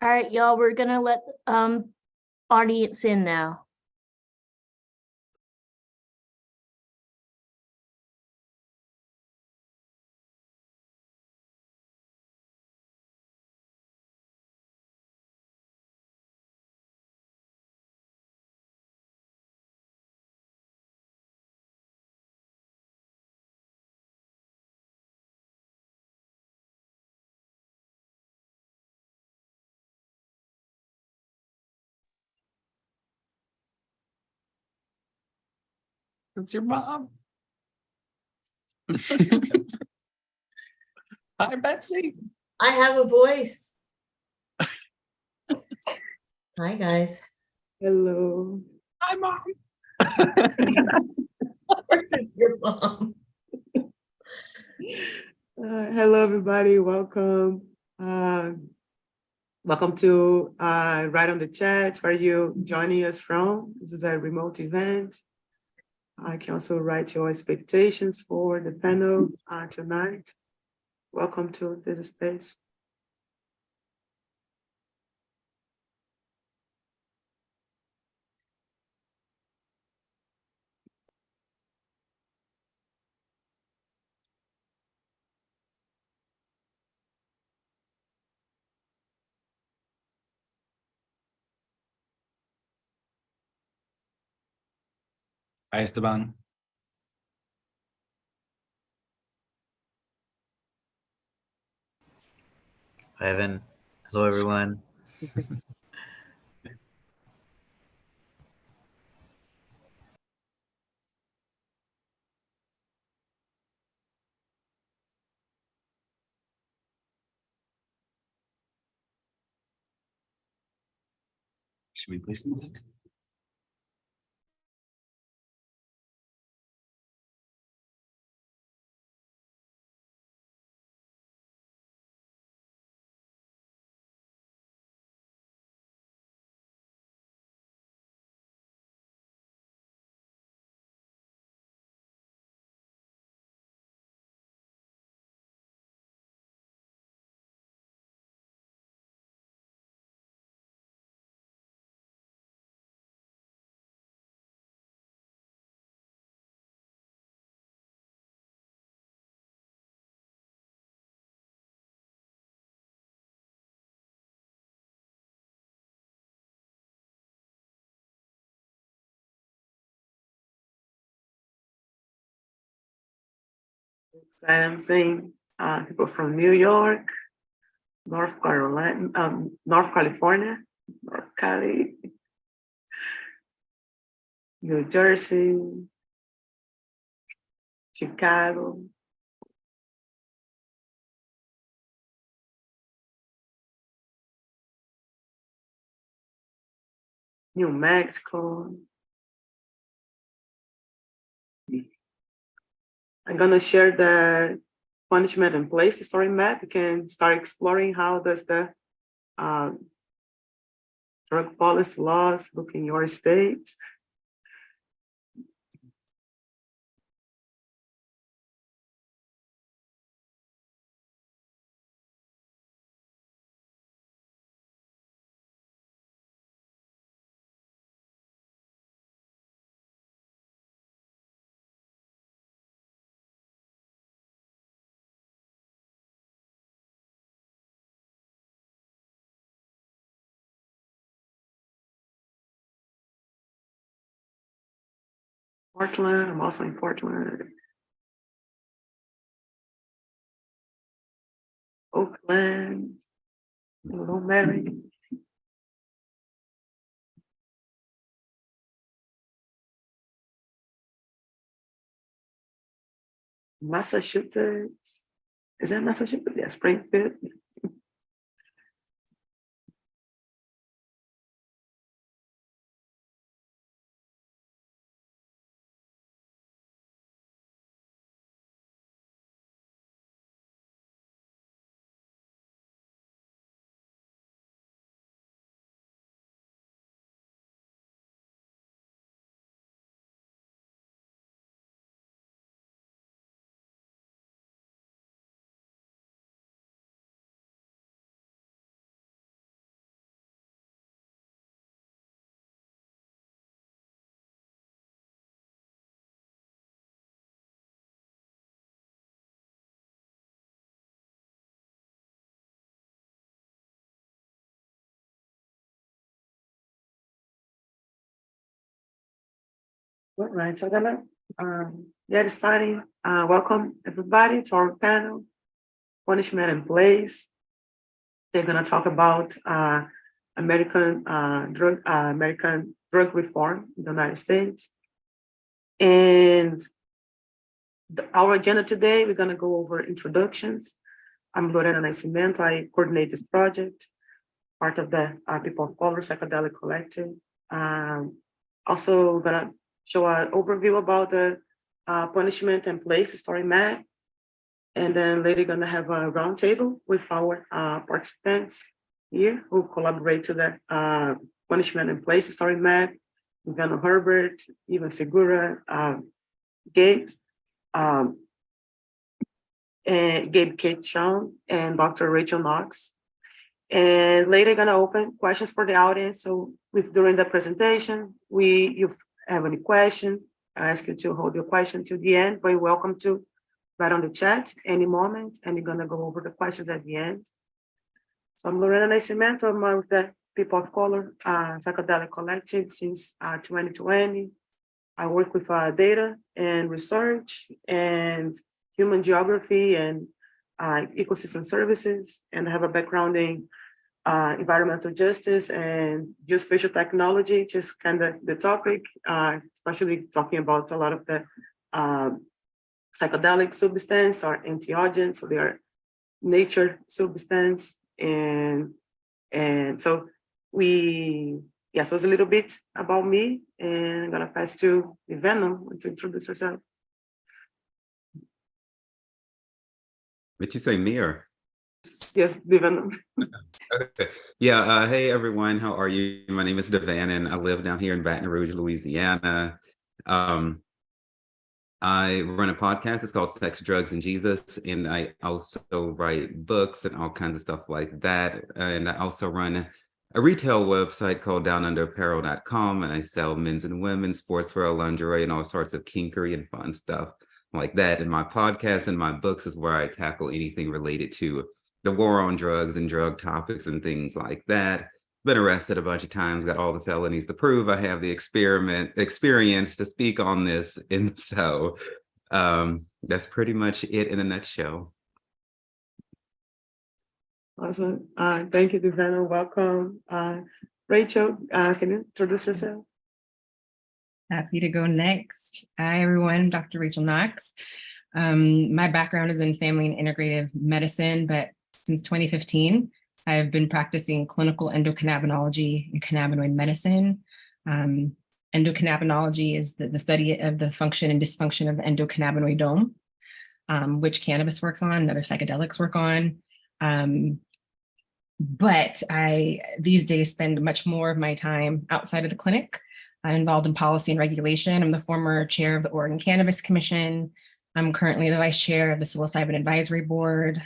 All right, y'all, we're gonna let audience in now. It's your mom. Hi, Betsy. I have a voice. Hi, guys. Hello. Hi, Mom. Of course, it's your mom. Hello, everybody. Welcome. Welcome to Right on the Chat, where you joining us from. This is a remote event. I can also write your expectations for the panel tonight. Welcome to this space. Hi, Esteban. Hi, Evan. Hello, everyone. Should we play some music? I'm seeing people from New York, North Carolina, North California, North Cali, New Jersey, Chicago, New Mexico. I'm gonna share the punishment and place story map. You can start exploring how does the drug policy laws look in your state. Portland, I'm also in Portland. Oakland, Little Mary. Massachusetts. Is that Massachusetts? Yeah, Springfield. All right, so I'm gonna get started. Welcome everybody to our panel, Punishment in Place. They're gonna talk about American drug reform in the United States. And our agenda today, we're gonna go over introductions. I'm Lorena Nascimento. I coordinate this project, part of the People of Color Psychedelic Collective. Also, we're gonna show an overview about the Punishment in Place story map. And then later gonna have a roundtable with our participants here who collaborate to the Punishment in Place story map. Ivana Herbert, Ivan Segura, Gabe, and Gabe Kate Sean, and Dr. Rachel Knox. And later gonna open questions for the audience. So during the presentation, you have any question, I ask you to hold your question to the end, but you're welcome to write on the chat any moment, and you're gonna go over the questions at the end. So I'm Lorena Nascimento. I'm with the People of Color Psychedelic Collective since 2020. I work with data and research and human geography and ecosystem services, and I have a background in environmental justice and geospatial technology, just kind of the topic, especially talking about a lot of the psychedelic substance or entheogens, so they are nature substance. And so so it's a little bit about me, and I'm gonna pass to Ivana to introduce herself. Did you say me or? Yes, Ivana. Okay. Yeah. Hey, everyone. How are you? My name is Devan, and I live down here in Baton Rouge, Louisiana. I run a podcast. It's called Sex, Drugs, and Jesus. And I also write books and all kinds of stuff like that. And I also run a retail website called downunderapparel.com. And I sell men's and women's sportswear, lingerie, and all sorts of kinkery and fun stuff like that. And my podcast and my books is where I tackle anything related to the war on drugs and drug topics and things like that. Been arrested a bunch of times, got all the felonies to prove I have the experience to speak on this. And so that's pretty much it in a nutshell. Awesome. Thank you, Ivana. Welcome. Rachel, can you introduce yourself? Happy to go next. Hi, everyone. Dr. Rachel Knox. My background is in family and integrative medicine, but since 2015, I've been practicing clinical endocannabinology and cannabinoid medicine. Endocannabinology is the study of the function and dysfunction of the endocannabinoidome, which cannabis works on, and other psychedelics work on. But I, these days, spend much more of my time outside of the clinic. I'm involved in policy and regulation. I'm the former chair of the Oregon Cannabis Commission. I'm currently the vice chair of the Psilocybin Advisory Board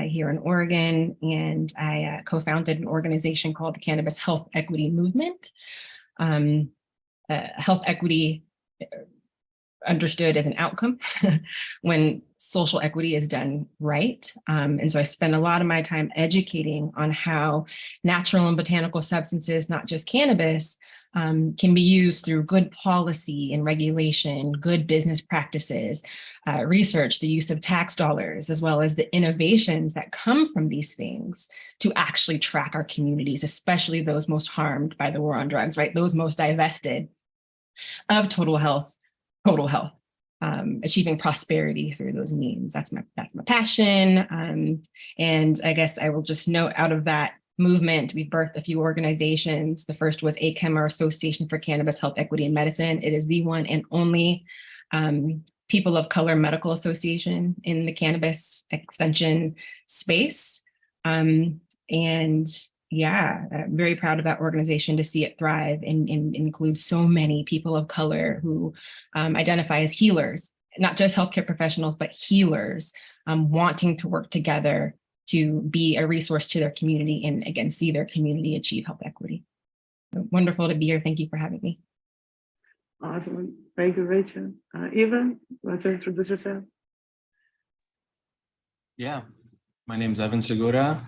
here in Oregon, and I co-founded an organization called the Cannabis Health Equity Movement. Health equity understood as an outcome when social equity is done right. And so I spend a lot of my time educating on how natural and botanical substances, not just cannabis, can be used through good policy and regulation, good business practices, research, the use of tax dollars, as well as the innovations that come from these things to actually track our communities, especially those most harmed by the war on drugs, right? Those most divested of total health, achieving prosperity through those means. That's my passion. And I guess I will just note, out of that movement, we birthed a few organizations. The first was ACHEM, or Association for Cannabis Health Equity and Medicine. It is the one and only people of color medical association in the cannabis extension space. And yeah, I'm very proud of that organization to see it thrive and include so many people of color who identify as healers, not just healthcare professionals, but healers wanting to work together to be a resource to their community and, again, see their community achieve health equity. So wonderful to be here. Thank you for having me. Awesome. Thank you, Rachel. Ivan, you want to introduce yourself? Yeah, my name is Evan Segura.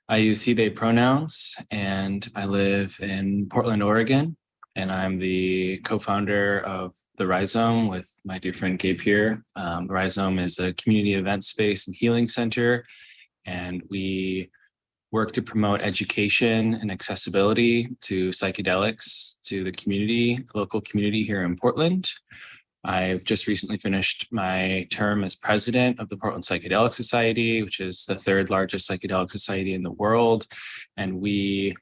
I use he, they pronouns, and I live in Portland, Oregon, and I'm the co-founder of the Rhizome with my dear friend Gabe here. The Rhizome is a community event space and healing center, and we work to promote education and accessibility to psychedelics to the community, local community here in Portland. I've just recently finished my term as president of the Portland Psychedelic Society, which is the third largest psychedelic society in the world. And we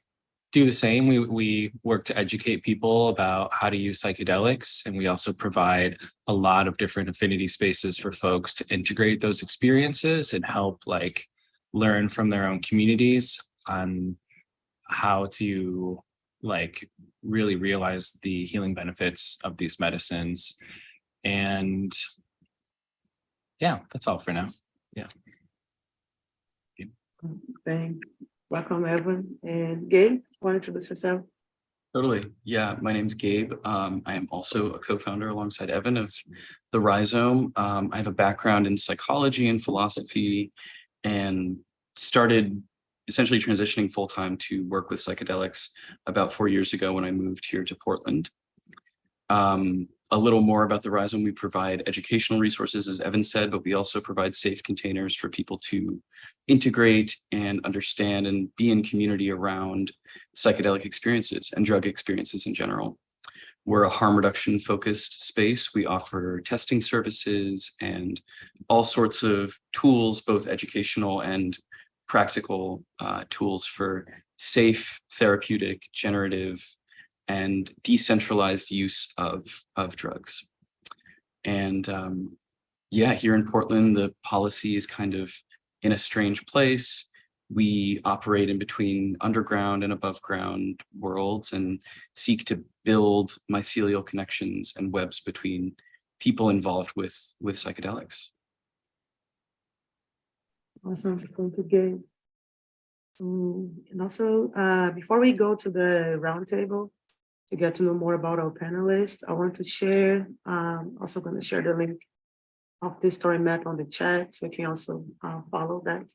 do the same. We work to educate people about how to use psychedelics. And we also provide a lot of different affinity spaces for folks to integrate those experiences and help learn from their own communities on how to really realize the healing benefits of these medicines. And yeah, that's all for now. Yeah. Thanks. Welcome, Evan. And Gabe, want to introduce yourself? Totally. Yeah, my name's Gabe. I am also a co-founder alongside Evan of the Rhizome. I have a background in psychology and philosophy and started essentially transitioning full-time to work with psychedelics about 4 years ago when I moved here to Portland. A little more about the Rhizome: we provide educational resources, as Evan said, but we also provide safe containers for people to integrate and understand and be in community around psychedelic experiences and drug experiences in general. We're a harm reduction focused space. We offer testing services and all sorts of tools, both educational and practical tools for safe, therapeutic, generative, and decentralized use of drugs. And yeah, here in Portland, the policy is kind of in a strange place. We operate in between underground and above ground worlds and seek to build mycelial connections and webs between people involved with psychedelics. Awesome. Thank you, Gabe. And also, before we go to the roundtable to get to know more about our panelists, I want to share, also going to share the link of this story map on the chat, so you can also follow that.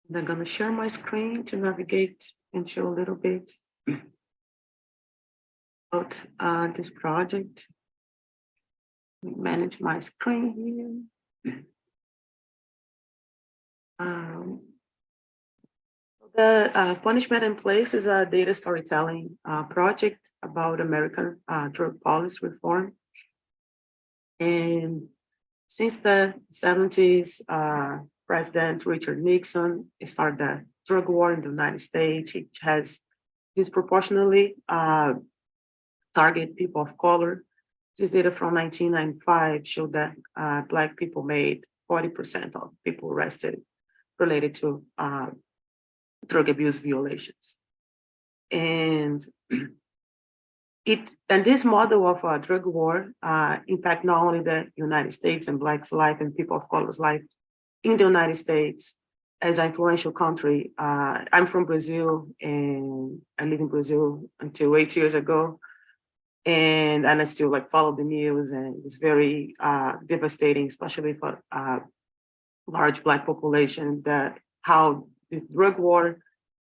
And I'm going to share my screen to navigate and show a little bit about this project. Manage my screen here. The Punishment in Place is a data storytelling project about American drug policy reform. And since the 70s, President Richard Nixon started the drug war in the United States. It has disproportionately targeted people of color. This data from 1995 showed that Black people made 40% of people arrested related to drug abuse violations. And this model of a drug war impact not only the United States and Blacks' life and people of color's life in the United States as an influential country. I'm from Brazil, and I live in Brazil until 8 years ago. And I still follow the news, and it's very devastating, especially for large Black population, that how the drug war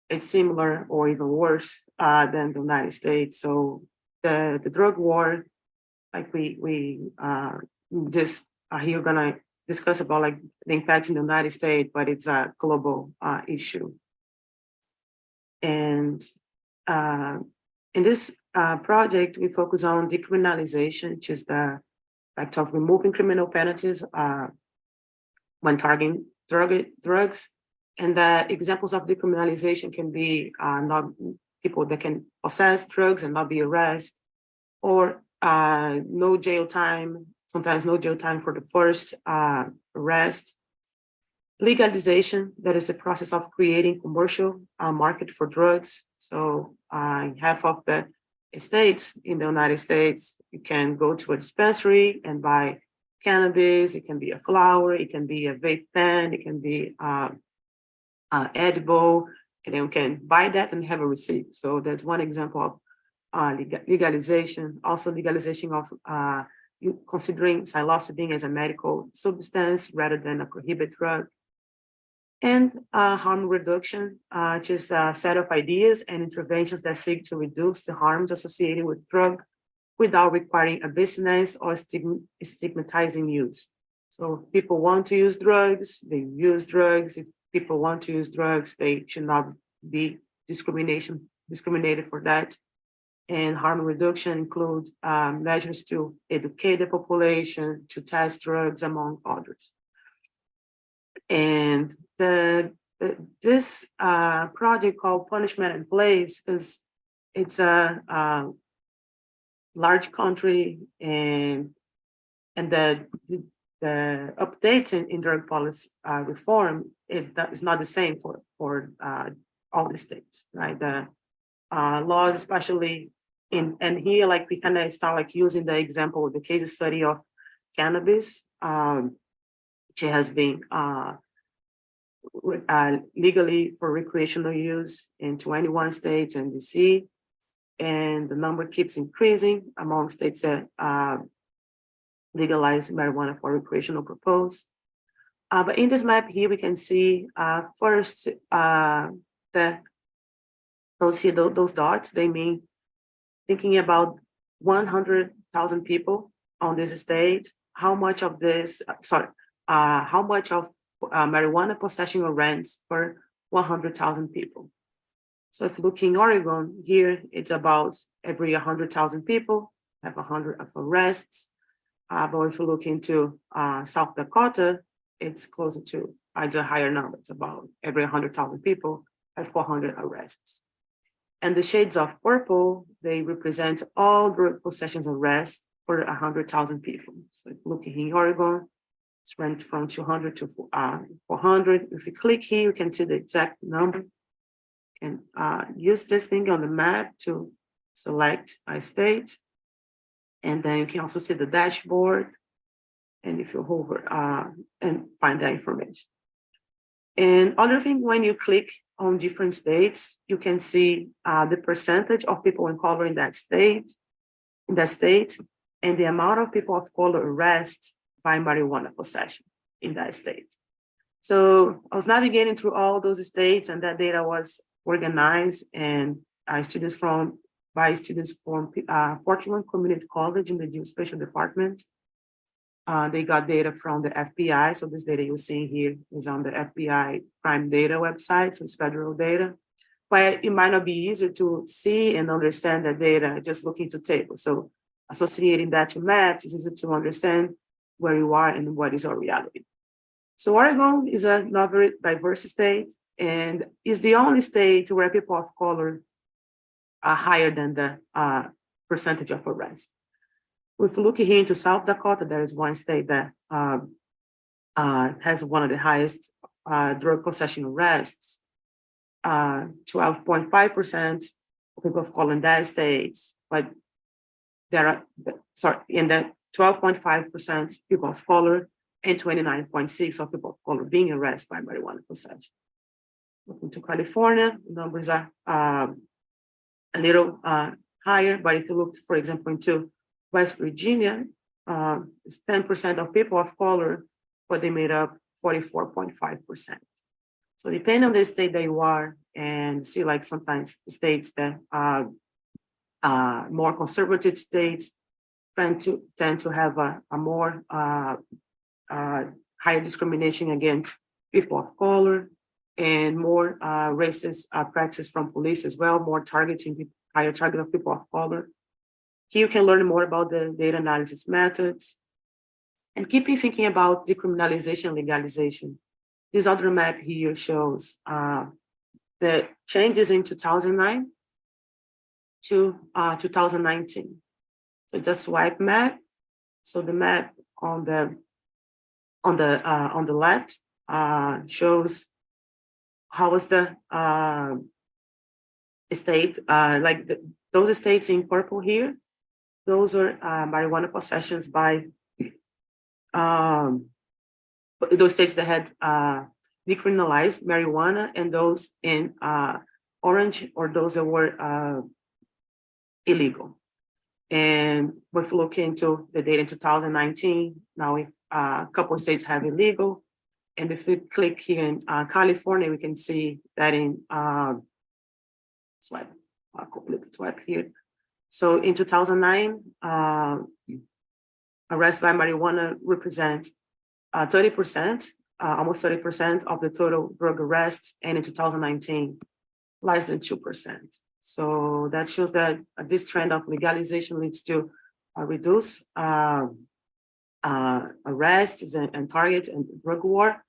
is similar or even worse than the United States. So the drug war, we just here we're gonna discuss about the impact in the United States, but it's a global issue. And in this project, we focus on decriminalization, which is the fact of removing criminal penalties when targeting drugs. And the examples of decriminalization can be not people that can possess drugs and not be arrested, or no jail time, sometimes no jail time for the first arrest. Legalization, that is the process of creating commercial market for drugs. So in half of the states in the United States, you can go to a dispensary and buy cannabis. It can be a flower, it can be a vape pen, it can be edible, and then you can buy that and have a receipt. So that's one example of legalization. Also legalization of considering psilocybin as a medical substance rather than a prohibited drug. And harm reduction, just a set of ideas and interventions that seek to reduce the harms associated with drug without requiring abstinence or stigmatizing use. So if people want to use drugs, they use drugs. If people want to use drugs, they should not be discriminated for that. And harm reduction includes measures to educate the population, to test drugs, among others. And this project called Punishment in Place it's a large country, and the updates in drug policy reform is not the same for all the states, right? The laws, especially and here, like we kind of start like using the example of the case study of cannabis, which has been legally for recreational use in 21 states and DC, and the number keeps increasing among states that legalize marijuana for recreational purpose. But in this map here, we can see first that those dots, they mean thinking about 100,000 people on this state, how much of this, how much of marijuana possession or rents per 100,000 people. So if you look in Oregon, here it's about every 100,000 people have 100 of arrests. But if you look into South Dakota, it's closer to, it's a higher number. It's about every 100,000 people have 400 arrests. And the shades of purple, they represent all drug possessions arrests for 100,000 people. So if you look in Oregon, it's ranked from 200 to 400. If you click here, you can see the exact number. And use this thing on the map to select a state. And then you can also see the dashboard. And if you hover and find that information. And other thing, when you click on different states, you can see the percentage of people in color in that state, and the amount of people of color arrested by marijuana possession in that state. So I was navigating through all those states, and that data was organized and students from Portland Community College in the Geospatial Department. They got data from the FBI. So this data you're seeing here is on the FBI crime data website, so it's federal data. But it might not be easier to see and understand that data just looking to tables. So associating that to maps is easier to understand where you are and what is our reality. So Oregon is a not very diverse state and is the only state where people of color are higher than the percentage of arrest. If we look here into South Dakota, there is one state that has one of the highest drug possession arrests. 12.5% of people of color in that state, but there are, in that 12.5% people of color and 29.6% of people of color being arrested by marijuana possession. Looking to California, the numbers are a little higher, but if you look, for example, into West Virginia, it's 10% of people of color, but they made up 44.5%. So depending on the state that you are, and see like sometimes states that are more conservative states tend to have a more higher discrimination against people of color and more racist practices from police as well, more targeting, higher target of people of color. Here you can learn more about the data analysis methods and keep thinking about decriminalization and legalization. This other map here shows the changes in 2009 to 2019. So it's a swipe map. So the map on the left shows how was the state, those states in purple here, those are marijuana possessions by those states that had decriminalized marijuana, and those in orange or those that were illegal. And if we look into the data in 2019, now a couple of states have illegal, And if we click here in California, we can see that in swipe, I'll complete the swipe here. So in 2009, arrests by marijuana represent 30%, almost 30% of the total drug arrests, and in 2019, less than 2%. So that shows that this trend of legalization leads to reduce arrests and targets and drug war,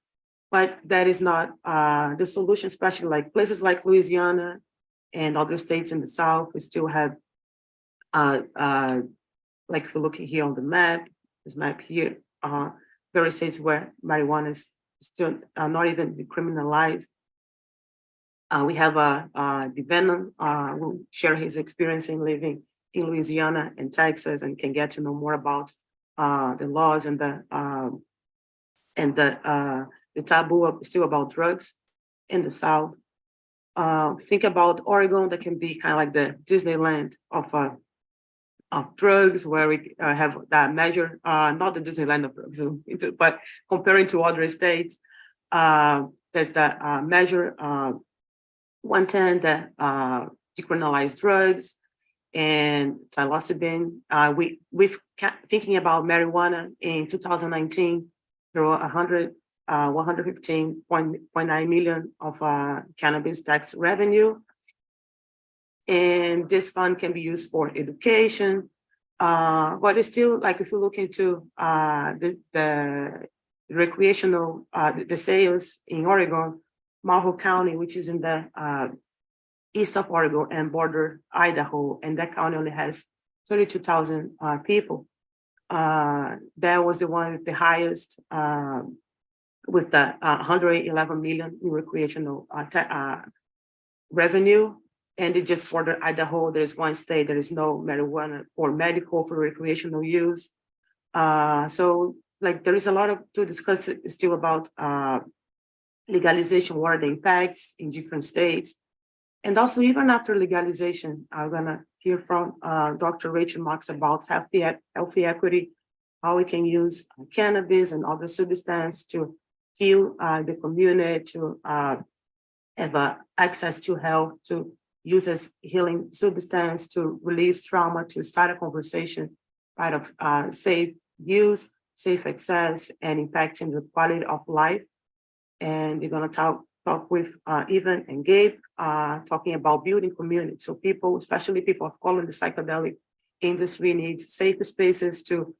but that is not the solution, especially like places like Louisiana and other states in the South. We still have, like if you're looking here on the map, this map here, there are states where marijuana is still not even decriminalized. We have Devenon who will share his experience in living in Louisiana and Texas, and can get to know more about the laws and the taboo still about drugs in the South. Think about Oregon, that can be kind of like the Disneyland of drugs, where we have that measure, not the Disneyland of drugs, but comparing to other states, there's that measure 110 that decriminalized drugs and psilocybin. We've thinking about marijuana in 2019, there were 115.9 million of cannabis tax revenue. And this fund can be used for education, but it's still like, if you look into the recreational, the sales in Oregon, Marble County, which is in the east of Oregon and border Idaho, and that county only has 32,000 people. That was the one with the highest, with the 111 million in recreational revenue. And it just border Idaho. There's one state there is no marijuana or medical for recreational use. So like there is a lot to discuss still about legalization, what are the impacts in different states. And also, even after legalization, I'm gonna hear from Dr. Rachel Marks about healthy equity, how we can use cannabis and other substances to heal the community, to have access to health, to use as healing substance, to release trauma, to start a conversation, right, of safe use, safe access, and impacting the quality of life. And you're gonna talk with Evan and Gabe, talking about building community. So people, especially people of color in the psychedelic industry, need safe spaces to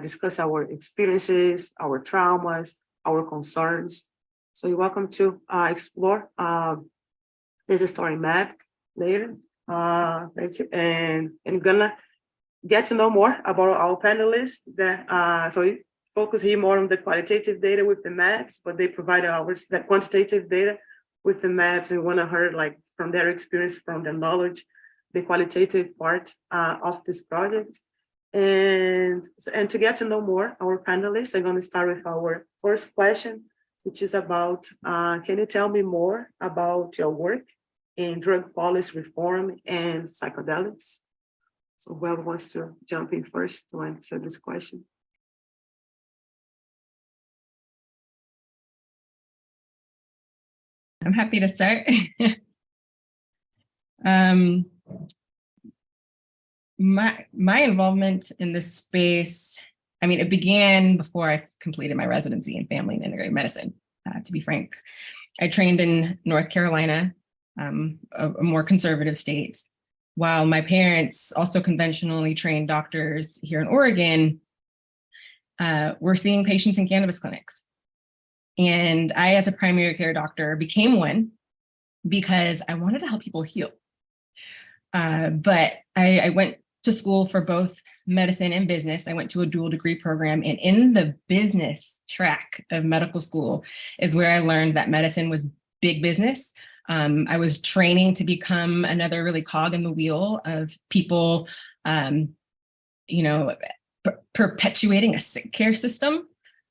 discuss our experiences, our traumas, our concerns. So you're welcome to explore. There's a story map later. Thank you. And I'm gonna get to know more about our panelists. So we focus here more on the qualitative data with the maps, but they provide ours the quantitative data with the maps. And we want to hear like from their experience, from their knowledge, the qualitative part of this project. And to get to know more our panelists, I'm going to start with our first question, which is about, can you tell me more about your work in drug policy reform and psychedelics? So whoever wants to jump in first to answer this question. I'm happy to start. My involvement in this space, I mean, it began before I completed my residency in family and integrative medicine, to be frank. I trained in North Carolina, a more conservative state, while my parents, also conventionally trained doctors here in Oregon, were seeing patients in cannabis clinics. And I, as a primary care doctor, became one because I wanted to help people heal. But I went to school for both medicine and business. I went to a dual degree program, and in the business track of medical school is where I learned that medicine was big business. I was training to become another really cog in the wheel of people, perpetuating a sick care system.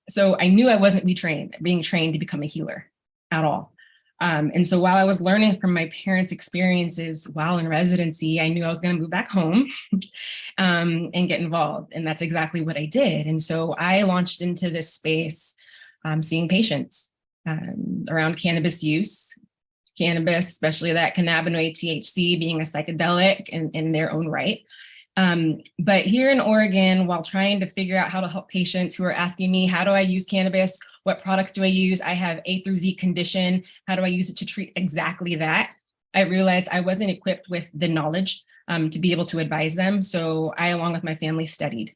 So I knew I wasn't being trained to become a healer at all. And so while I was learning from my parents' experiences while in residency, I knew I was going to move back home and get involved. And that's exactly what I did. And so I launched into this space seeing patients around cannabis use, cannabis, especially that cannabinoid THC being a psychedelic in their own right. But here in Oregon, while trying to figure out how to help patients who are asking me, how do I use cannabis? What products do I use? I have A through Z condition. How do I use it to treat exactly that? I realized I wasn't equipped with the knowledge to be able to advise them. So I, along with my family, studied.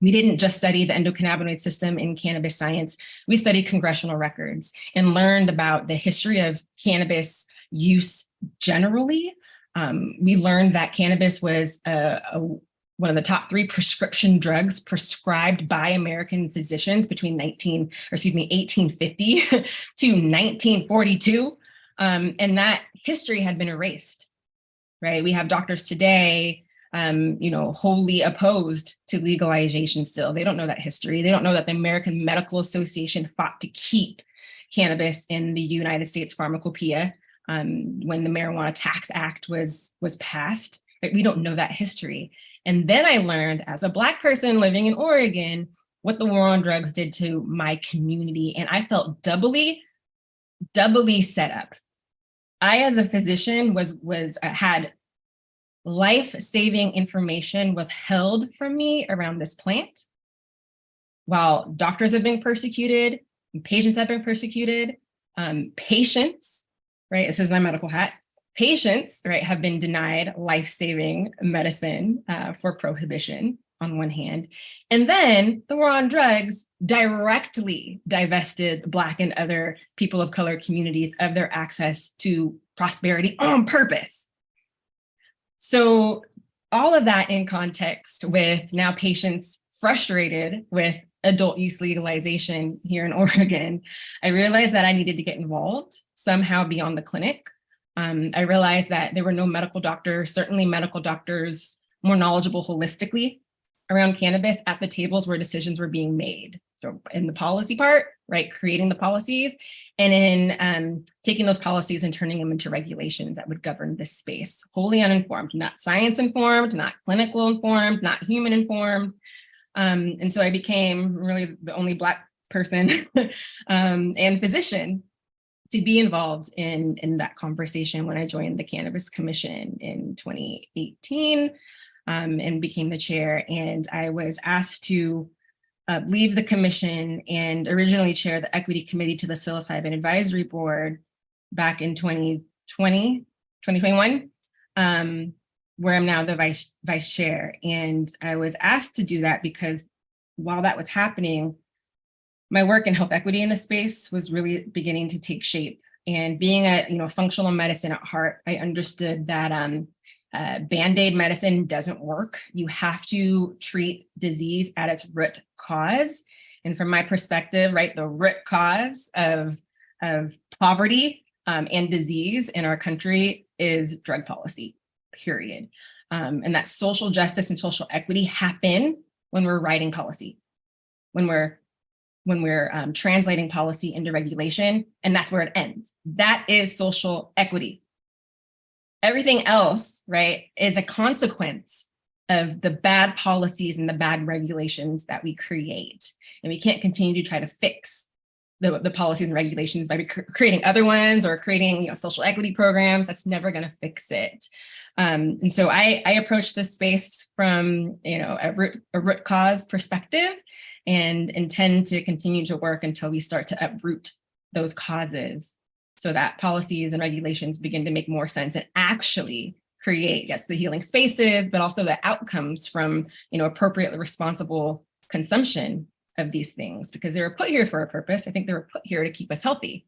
We didn't just study the endocannabinoid system in cannabis science. We studied congressional records and learned about the history of cannabis use generally. We learned that cannabis was one of the top 3 prescription drugs prescribed by American physicians between 1850 to 1942. And that history had been erased, right? We have doctors today, wholly opposed to legalization still. They don't know that history. They don't know that the American Medical Association fought to keep cannabis in the United States Pharmacopoeia when the Marijuana Tax Act was passed. Right? We don't know that history. And then I learned, as a Black person living in Oregon, what the war on drugs did to my community. And I felt doubly set up. I, as a physician, had life-saving information withheld from me around this plant, while doctors have been persecuted, patients have been persecuted, patients, right? This is my medical hat. Patients, right, have been denied life-saving medicine for prohibition on one hand. And then the war on drugs directly divested Black and other people of color communities of their access to prosperity on purpose. So all of that in context with now patients frustrated with adult use legalization here in Oregon, I realized that I needed to get involved somehow beyond the clinic. I realized that there were no medical doctors, certainly medical doctors more knowledgeable holistically around cannabis at the tables where decisions were being made. So in the policy part, right, creating the policies, and in taking those policies and turning them into regulations that would govern this space, wholly uninformed, not science informed, not clinical informed, not human informed. And so I became really the only Black person and physician to be involved in that conversation when I joined the Cannabis Commission in 2018 and became the chair. And I was asked to leave the commission and originally chair the equity committee to the psilocybin advisory board back in 2021, where I'm now the vice chair. And I was asked to do that because while that was happening, my work in health equity in the space was really beginning to take shape. And being a functional medicine at heart, I understood that Band-Aid medicine doesn't work. You have to treat disease at its root cause. And from my perspective, right, the root cause of poverty and disease in our country is drug policy, period. And that social justice and social equity happen when we're writing policy, when we're translating policy into regulation, and that's where it ends. That is social equity. Everything else, right, is a consequence of the bad policies and the bad regulations that we create. And we can't continue to try to fix the policies and regulations by creating other ones or creating social equity programs. That's never going to fix it. And so I approach this space from a root cause perspective, and intend to continue to work until we start to uproot those causes so that policies and regulations begin to make more sense and actually create, yes, the healing spaces, but also the outcomes from, appropriately responsible consumption of these things, because they were put here for a purpose. I think they were put here to keep us healthy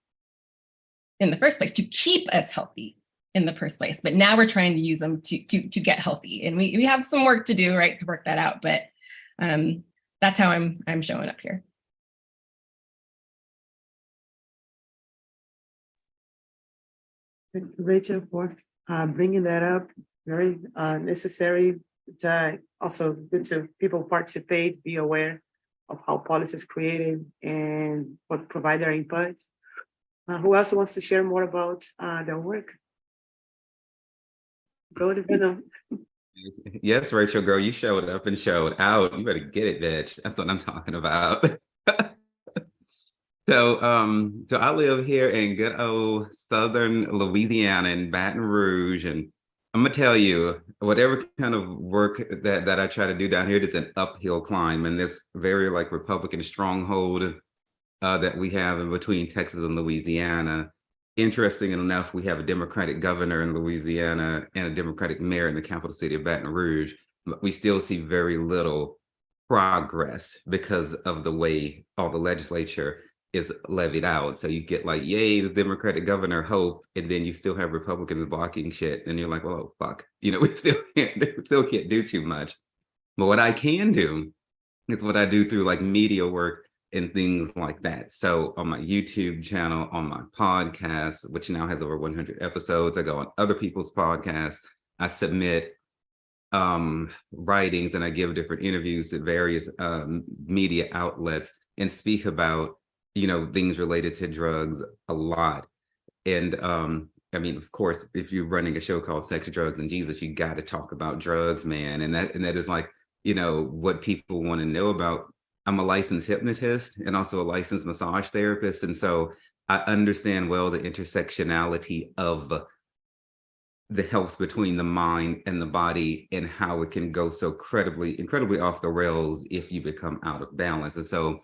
in the first place, to keep us healthy in the first place. But now we're trying to use them to get healthy. And we have some work to do, right, to work that out. But that's how I'm showing up here. Thank you, Rachel, for bringing that up. Very necessary. It's also good to people participate, be aware of how policy is created and what provide their input. Who else wants to share more about their work? Go to Venom. Yes, Rachel, girl, you showed up and showed out. You better get it, bitch. That's what I'm talking about. So I live here in good old Southern Louisiana in Baton Rouge, and I'm gonna tell you, whatever kind of work that I try to do down here, it's an uphill climb, and this very like Republican stronghold that we have in between Texas and Louisiana. Interesting enough, we have a Democratic governor in Louisiana and a Democratic mayor in the capital city of Baton Rouge, but we still see very little progress because of the way all the legislature is levied out. So you get like, yay, the Democratic governor, hope, and then you still have Republicans blocking shit, and you're like, well, fuck, we still can't do too much. But what I can do is what I do through like media work and things like that. So on my YouTube channel, on my podcast, which now has over 100 episodes, I go on other people's podcasts, I submit writings, and I give different interviews at various media outlets and speak about things related to drugs a lot. And I mean, of course, if you're running a show called Sex, Drugs, and Jesus, you got to talk about drugs, man. And that is like, what people want to know about. I'm a licensed hypnotist and also a licensed massage therapist. And so I understand well the intersectionality of the health between the mind and the body, and how it can go so incredibly off the rails if you become out of balance. And so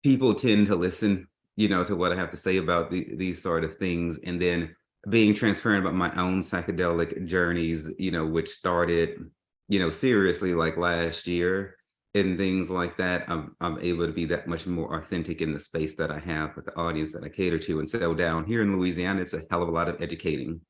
people tend to listen, to what I have to say about these sort of things. And then being transparent about my own psychedelic journeys, which started, seriously like last year and things like that. I'm able to be that much more authentic in the space that I have with the audience that I cater to. And so down here in Louisiana, it's a hell of a lot of educating,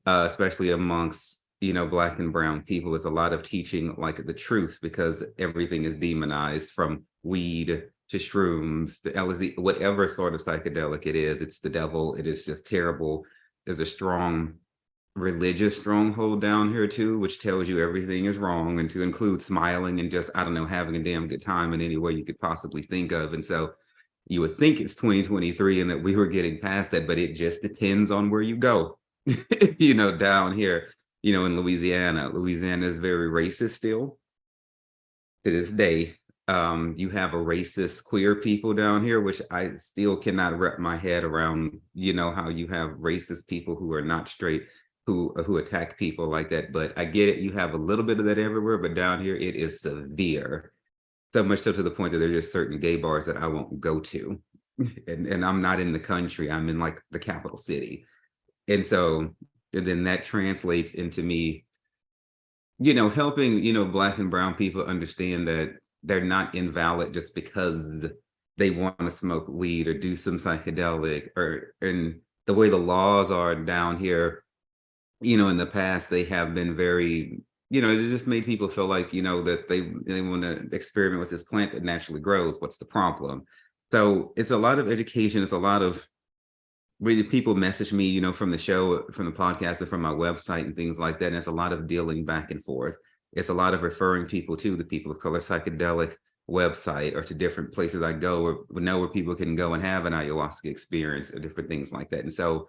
especially amongst, Black and brown people. It's a lot of teaching like the truth, because everything is demonized, from weed to shrooms, to LSD, whatever sort of psychedelic it is, it's the devil. It is just terrible. There's a strong religious stronghold down here too, which tells you everything is wrong, and to include smiling and just, I don't know, having a damn good time in any way you could possibly think of. And so you would think it's 2023 and that we were getting past that, but it just depends on where you go. Down here, in Louisiana. Louisiana is very racist still to this day. You have a racist queer people down here, which I still cannot wrap my head around, how you have racist people who are not straight, who attack people like that. But I get it. You have a little bit of that everywhere, but down here it is severe. So much so to the point that there are just certain gay bars that I won't go to. And I'm not in the country, I'm in like the capital city. And so, and then that translates into me, helping, Black and brown people understand that they're not invalid just because they want to smoke weed or do some psychedelic, and the way the laws are down here, in the past, they have been very, it just made people feel like, that they want to experiment with this plant that naturally grows. What's the problem? So it's a lot of education. It's a lot of, when people message me, from the show, from the podcast, and from my website and things like that. And it's a lot of dealing back and forth. It's a lot of referring people to the People of Color Psychedelic website, or to different places I go or know where people can go and have an ayahuasca experience, or different things like that. And so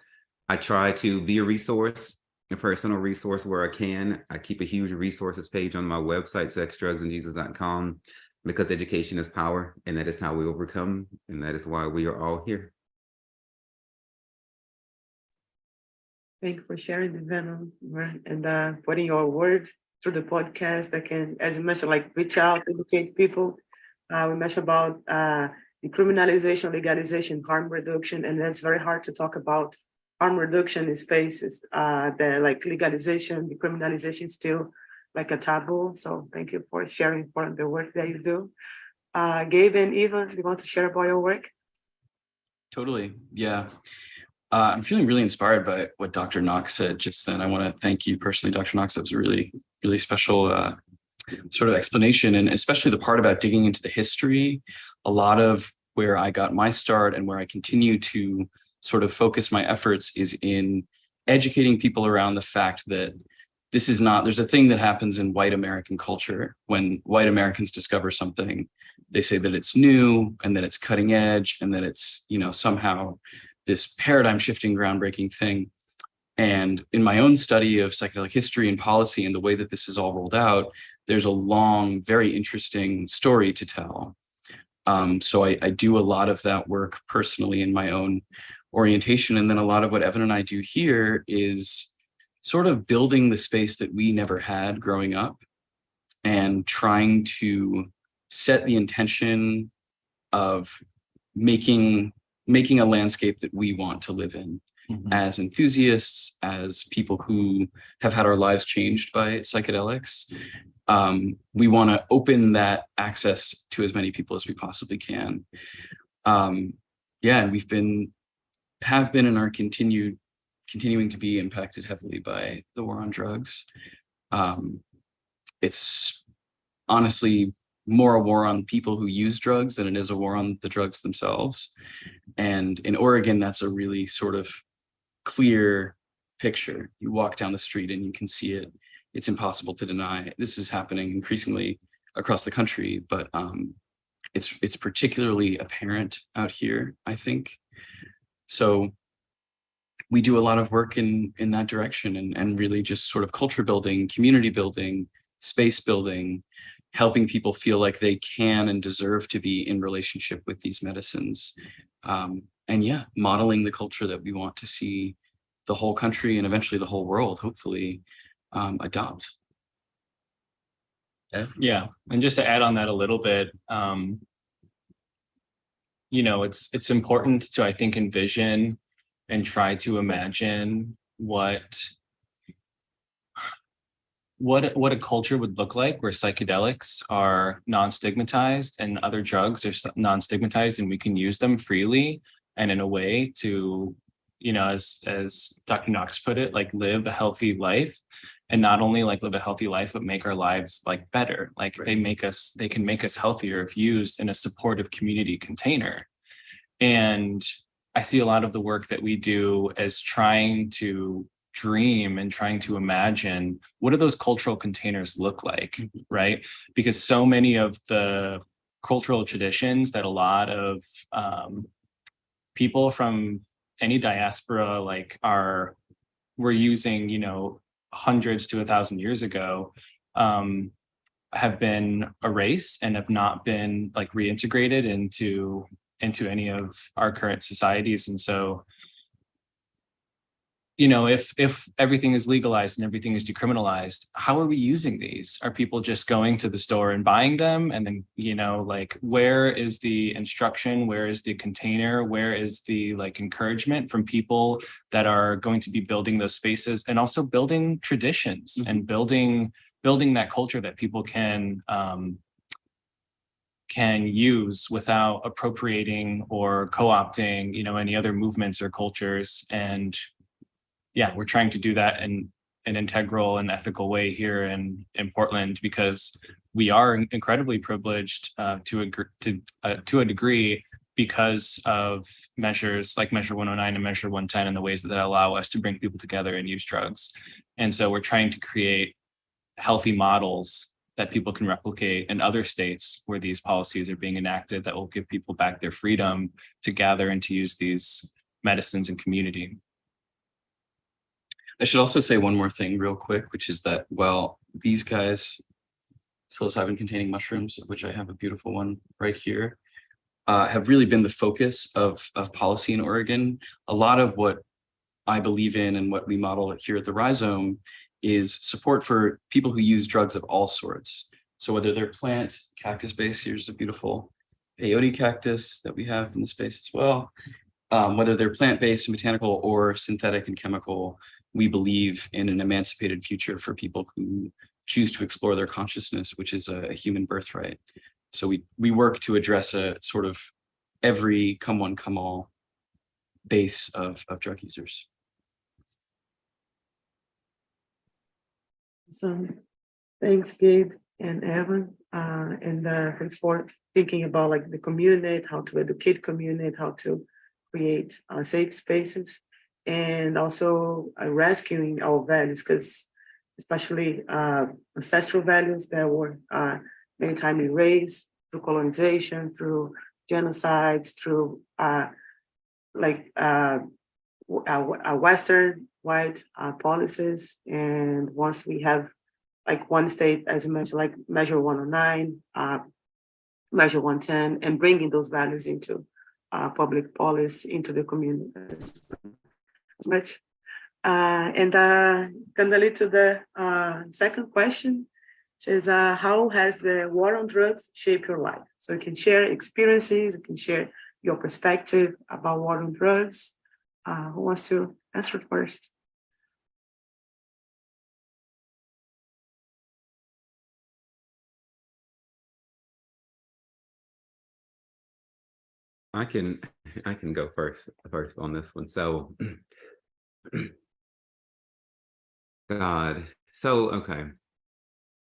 I try to be a resource, a personal resource where I can. I keep a huge resources page on my website, sexdrugsandjesus.com, because education is power, and that is how we overcome, and that is why we are all here. Thank you for sharing the venom, right? And putting your words through the podcast that can, as you mentioned, like reach out, educate people. We mentioned about decriminalization, legalization, harm reduction, and it's very hard to talk about harm reduction in spaces that like legalization, decriminalization is still like a taboo. So thank you for sharing part of the work that you do. Gabe and Eva, do you want to share about your work? Totally. Yeah. I'm feeling really inspired by what Dr. Knox said just then. I want to thank you personally, Dr. Knox. That was a really, really special sort of explanation, and especially the part about digging into the history. A lot of where I got my start and where I continue to sort of focus my efforts is in educating people around the fact that this is not, there's a thing that happens in white American culture. When white Americans discover something, they say that it's new and that it's cutting edge and that it's, somehow this paradigm shifting, groundbreaking thing. And in my own study of psychedelic history and policy and the way that this is all rolled out, there's a long, very interesting story to tell. So I do a lot of that work personally in my own orientation. And then a lot of what Evan and I do here is sort of building the space that we never had growing up and trying to set the intention of making a landscape that we want to live in as enthusiasts, as people who have had our lives changed by psychedelics. We want to open that access to as many people as we possibly can. Yeah, and have been and are continuing to be impacted heavily by the war on drugs. It's honestly more a war on people who use drugs than it is a war on the drugs themselves. And in Oregon, that's a really sort of clear picture. You walk down the street and you can see it. It's impossible to deny. This is happening increasingly across the country, but it's particularly apparent out here, I think. So we do a lot of work in that direction and really just sort of culture building, community building, space building, helping people feel like they can and deserve to be in relationship with these medicines. And yeah, modeling the culture that we want to see the whole country and eventually the whole world, hopefully, adopt. Yeah, and just to add on that a little bit, you know, it's important to, I think, envision and try to imagine what a culture would look like where psychedelics are non-stigmatized and other drugs are non-stigmatized, and we can use them freely and in a way to, you know, as Dr. Knox put it, like live a healthy life. And not only like live a healthy life, but make our lives like better. Like they can make us healthier if used in a supportive community container. And I see a lot of the work that we do as trying to dream and trying to imagine what do those cultural containers look like, right? Because so many of the cultural traditions that a lot of people from any diaspora like were using, you know, hundreds to 1,000 years ago, have been erased and have not been like reintegrated into any of our current societies. And so, you know, if everything is legalized and everything is decriminalized, how are we using these? Are people just going to the store and buying them? And then, you know, like, where is the instruction? Where is the container? Where is the like encouragement from people that are going to be building those spaces and also building traditions and building that culture that people can use without appropriating or co-opting, you know, any other movements or cultures. And yeah, we're trying to do that in an integral and ethical way here in Portland, because we are incredibly privileged to a degree because of measures like Measure 109 and Measure 110 and the ways that allow us to bring people together and use drugs. And so we're trying to create healthy models that people can replicate in other states where these policies are being enacted that will give people back their freedom to gather and to use these medicines in community. I should also say one more thing real quick, which is that, well, these guys, psilocybin containing mushrooms, of which I have a beautiful one right here, have really been the focus of policy in Oregon. A lot of what I believe in and what we model here at the Rhizome is support for people who use drugs of all sorts. So whether they're plant, cactus-based, here's a beautiful peyote cactus that we have in the space as well. Whether they're plant-based and botanical or synthetic and chemical, we believe in an emancipated future for people who choose to explore their consciousness, which is a human birthright. So we work to address a sort of every come one, come all base of drug users. So thanks, Gabe and Evan, and thanks for thinking about like the community, how to educate community, how to create safe spaces, and also rescuing our values, because especially ancestral values that were many times erased through colonization, through genocides, through Western white policies. And once we have like one state, as you mentioned, like Measure 109, Measure 110 and bringing those values into public policy, into the community as much. And gonna lead to the second question, which is how has the war on drugs shaped your life? So you can share experiences, you can share your perspective about war on drugs. Who wants to answer first? I can go first on this one. So God. So okay.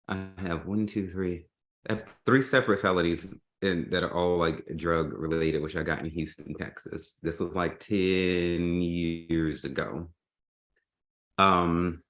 I have one, two, three. I have three separate felonies that are all like drug related, which I got in Houston, Texas. This was like 10 years ago. You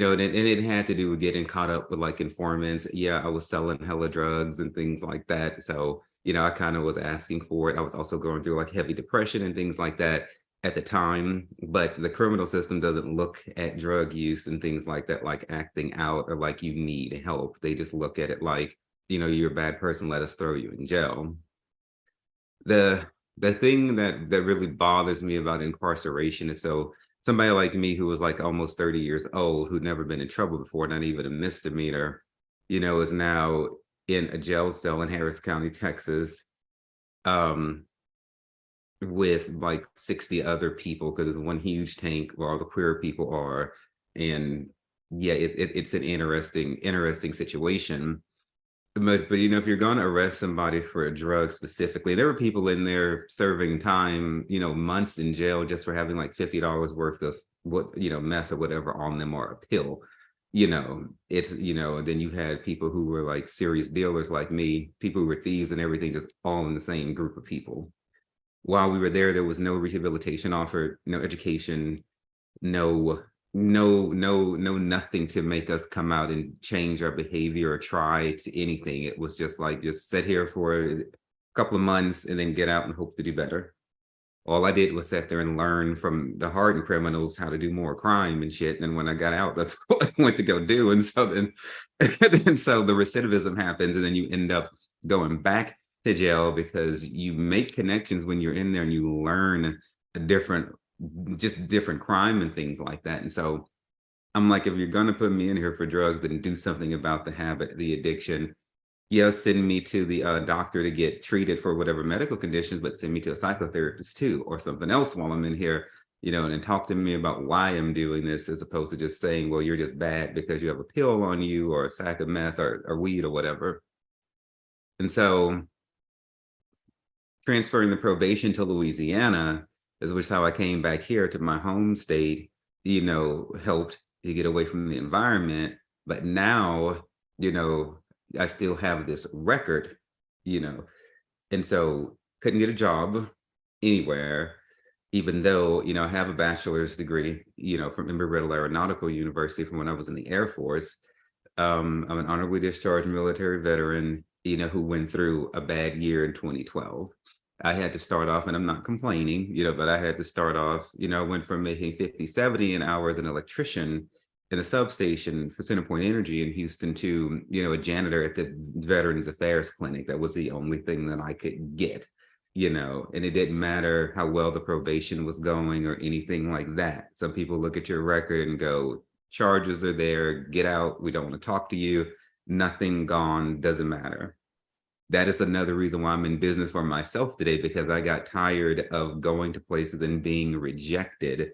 know, and it had to do with getting caught up with like informants. Yeah, I was selling hella drugs and things like that. So, you know, I kind of was asking for it. I was also going through like heavy depression and things like that at the time. But the criminal system doesn't look at drug use and things like that, like acting out or like you need help. They just look at it like, you know, you're a bad person, let us throw you in jail. The thing that really bothers me about incarceration is so somebody like me who was like almost 30 years old, who'd never been in trouble before, not even a misdemeanor, you know, is now in a jail cell in Harris County, Texas, with like 60 other people, because it's one huge tank where all the queer people are. And yeah, it's an interesting situation. But you know, if you're going to arrest somebody for a drug specifically, there were people in there serving time, you know, months in jail just for having like $50 worth of what, you know, meth or whatever on them, or a pill. You know, it's, you know, and then you had people who were like serious dealers like me, people who were thieves and everything, just all in the same group of people. While we were there was no rehabilitation offered, no education, no nothing to make us come out and change our behavior or try to anything. It was just like, just sit here for a couple of months and then get out and hope to do better. All I did was sit there and learn from the hardened criminals how to do more crime and shit. And when I got out, that's what I went to go do. And so then, so the recidivism happens, and then you end up going back to jail because you make connections when you're in there and you learn a different crime and things like that. And so I'm like, if you're going to put me in here for drugs, then do something about the habit, the addiction. Yes, send me to the doctor to get treated for whatever medical conditions, but send me to a psychotherapist too, or something else while I'm in here, you know, and talk to me about why I'm doing this, as opposed to just saying, well, you're just bad because you have a pill on you or a sack of meth or weed or whatever. And so transferring the probation to Louisiana, which is how I came back here to my home state, you know, helped to get away from the environment. But now, you know, I still have this record, you know, and so couldn't get a job anywhere, even though, you know, I have a bachelor's degree, you know, from Embry-Riddle Aeronautical University from when I was in the Air Force. I'm an honorably discharged military veteran, you know, who went through a bad year in 2012. I had to start off, and I'm not complaining, you know, but I had to start off, you know, I went from making 50, 70 an hour as an electrician in a substation for CenterPoint Energy in Houston to, you know, a janitor at the Veterans Affairs Clinic. That was the only thing that I could get, you know, and it didn't matter how well the probation was going or anything like that. Some people look at your record and go, charges are there, get out, we don't want to talk to you, nothing, gone, doesn't matter. That is another reason why I'm in business for myself today, because I got tired of going to places and being rejected.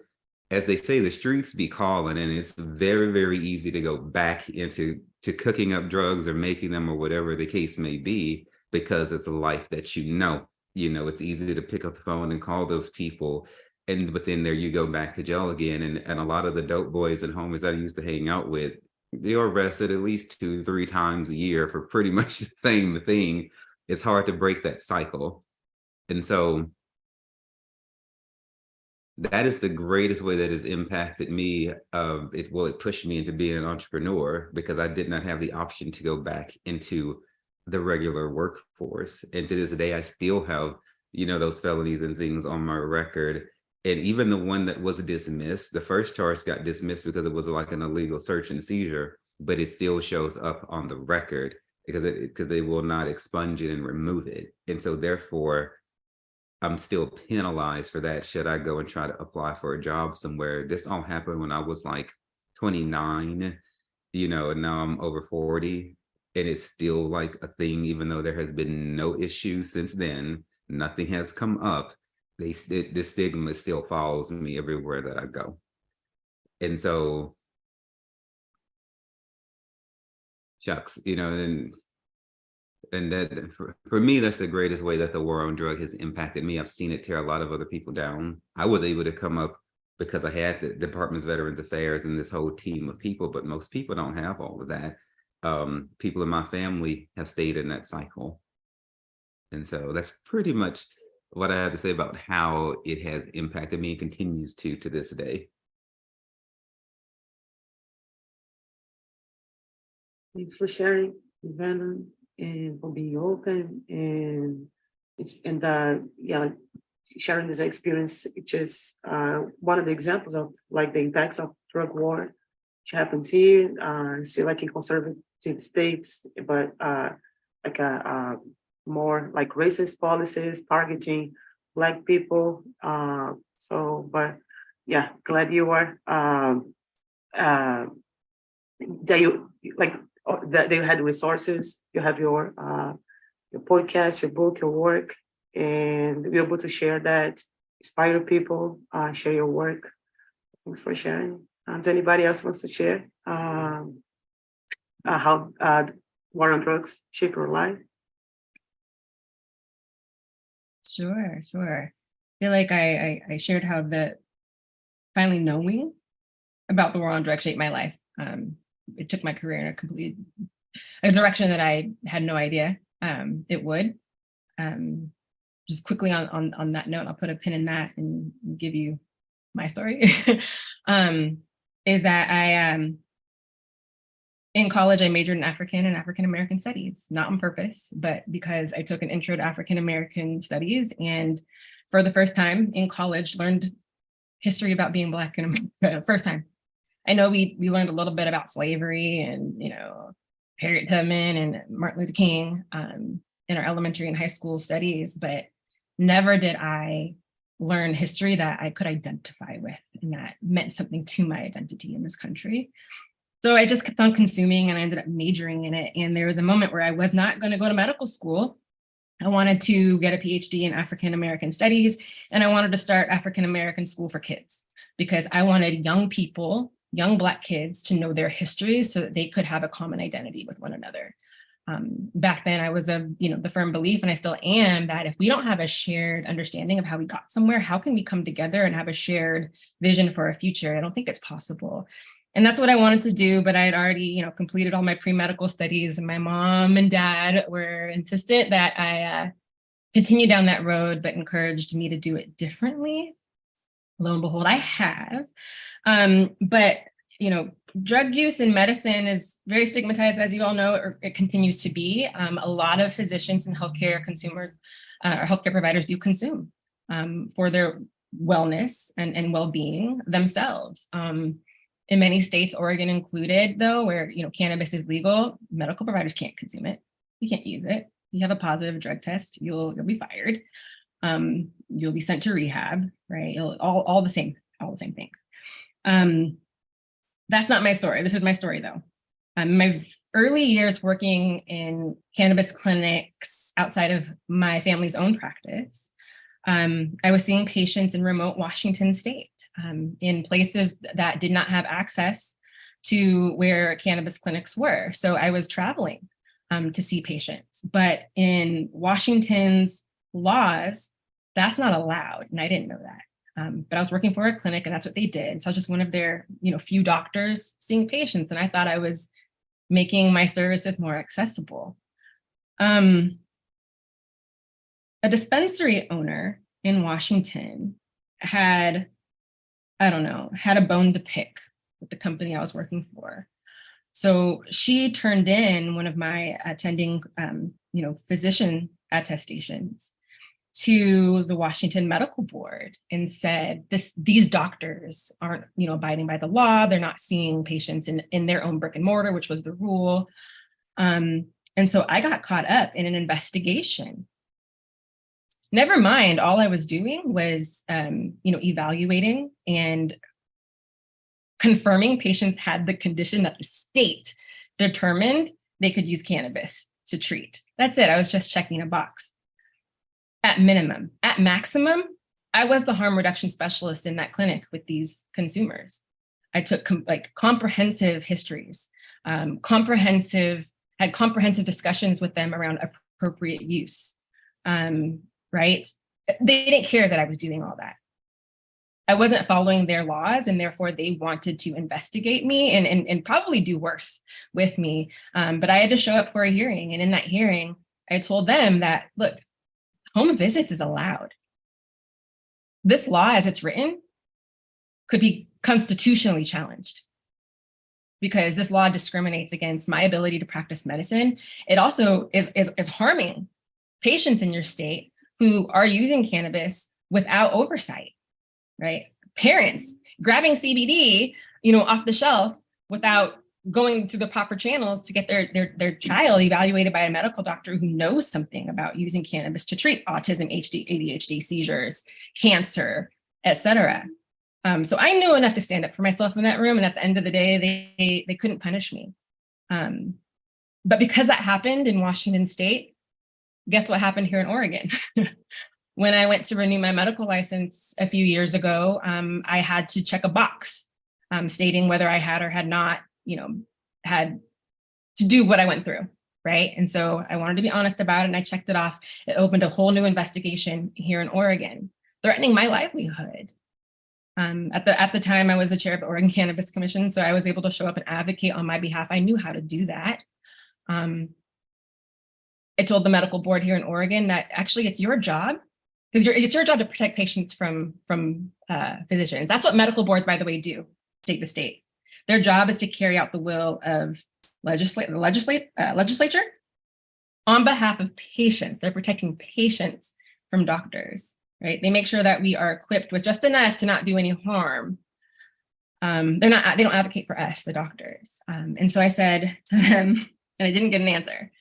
As they say, the streets be calling, and it's very, very easy to go back into cooking up drugs or making them or whatever the case may be, because it's a life that you know, it's easy to pick up the phone and call those people. But then there you go back to jail again. And a lot of the dope boys and homies I used to hang out with, they're arrested at least 2-3 times a year for pretty much the same thing. It's hard to break that cycle. And so that is the greatest way that has impacted me. It pushed me into being an entrepreneur, because I did not have the option to go back into the regular workforce. And to this day, I still have, you know, those felonies and things on my record. And even the one that was dismissed, the first charge got dismissed because it was like an illegal search and seizure, but it still shows up on the record because they will not expunge it and remove it. And so therefore, I'm still penalized for that should I go and try to apply for a job somewhere. This all happened when I was like 29, and now I'm over 40, and it's still like a thing, even though there has been no issue since then. Nothing has come up. The stigma still follows me everywhere that I go. And so, shucks, and that for me, that's the greatest way that the war on drug has impacted me. I've seen it tear a lot of other people down. I was able to come up because I had the Department of Veterans Affairs and this whole team of people, but most people don't have all of that. People in my family have stayed in that cycle. And so that's pretty much what I have to say about how it has impacted me and continues to this day. Thanks for sharing, Ivana, and for being open and sharing this experience. It's just one of the examples of like the impacts of drug war, which happens here, still like in conservative states, but like a more like racist policies targeting Black people. But yeah, glad you are that you like that you had resources. You have your podcast, your book, your work, and be able to share that, inspire people, share your work. Thanks for sharing. Does anybody else wants to share how war on drugs shape your life? Sure. I feel like I shared how finally knowing about the war on drugs shaped my life. It took my career in a direction that I had no idea it would. Just quickly on that note, I'll put a pin in that and give you my story. Is that I in college, I majored in African and African American studies, not on purpose, but because I took an intro to African American studies, and for the first time in college, learned history about being Black in America. First time. I know we learned a little bit about slavery and Harriet Tubman and Martin Luther King in our elementary and high school studies, but never did I learn history that I could identify with and that meant something to my identity in this country. So I just kept on consuming and I ended up majoring in it. And there was a moment where I was not going to go to medical school. I wanted to get a PhD in African American studies, and I wanted to start African American school for kids because I wanted young people, young Black kids, to know their history so that they could have a common identity with one another. Back then I was of the firm belief, and I still am, that if we don't have a shared understanding of how we got somewhere, how can we come together and have a shared vision for our future? I don't think it's possible. And that's what I wanted to do, but I had already, completed all my pre-medical studies, and my mom and dad were insistent that I continue down that road, but encouraged me to do it differently. Lo and behold, I have. But drug use in medicine is very stigmatized, as you all know, or it continues to be. A lot of physicians and healthcare consumers, or healthcare providers, do consume for their wellness and well-being themselves. In many states, Oregon included, though, where cannabis is legal, medical providers can't consume it. You can't use it. If you have a positive drug test, you'll be fired. You'll be sent to rehab, right? All the same things. That's not my story. This is my story, though. My early years working in cannabis clinics outside of my family's own practice, I was seeing patients in remote Washington state, in places that did not have access to where cannabis clinics were. So I was traveling to see patients, but in Washington's laws, that's not allowed. And I didn't know that. But I was working for a clinic, and that's what they did. So I was just one of their, few doctors seeing patients. And I thought I was making my services more accessible. A dispensary owner in Washington had a bone to pick with the company I was working for. So she turned in one of my attending, physician attestations to the Washington Medical Board and said, these doctors aren't, abiding by the law. They're not seeing patients in their own brick and mortar, which was the rule. And so I got caught up in an investigation. Never mind, all I was doing was, evaluating and confirming patients had the condition that the state determined they could use cannabis to treat. That's it. I was just checking a box. At minimum. At maximum, I was the harm reduction specialist in that clinic with these consumers. I took comprehensive histories, had comprehensive discussions with them around appropriate use, right? They didn't care that I was doing all that. I wasn't following their laws, and therefore they wanted to investigate me and probably do worse with me. But I had to show up for a hearing. And in that hearing, I told them that, look, home visits is allowed. This law, as it's written, could be constitutionally challenged because this law discriminates against my ability to practice medicine. It also is harming patients in your state who are using cannabis without oversight, right? Parents grabbing CBD, off the shelf without going through the proper channels to get their child evaluated by a medical doctor who knows something about using cannabis to treat autism, ADHD, seizures, cancer, etc. So I knew enough to stand up for myself in that room. And at the end of the day, they couldn't punish me. But because that happened in Washington State, guess what happened here in Oregon? When I went to renew my medical license a few years ago, I had to check a box stating whether I had or had not, had to do what I went through, right? And so I wanted to be honest about it, and I checked it off. It opened a whole new investigation here in Oregon, threatening my livelihood. At the time, I was the chair of the Oregon Cannabis Commission, so I was able to show up and advocate on my behalf. I knew how to do that. I told the medical board here in Oregon that actually it's your job, because it's your job to protect patients from physicians. That's what medical boards, by the way, do, state to state. Their job is to carry out the will of the legislature on behalf of patients. They're protecting patients from doctors, right? They make sure that we are equipped with just enough to not do any harm. They don't advocate for us, the doctors. And so I said to them, and I didn't get an answer,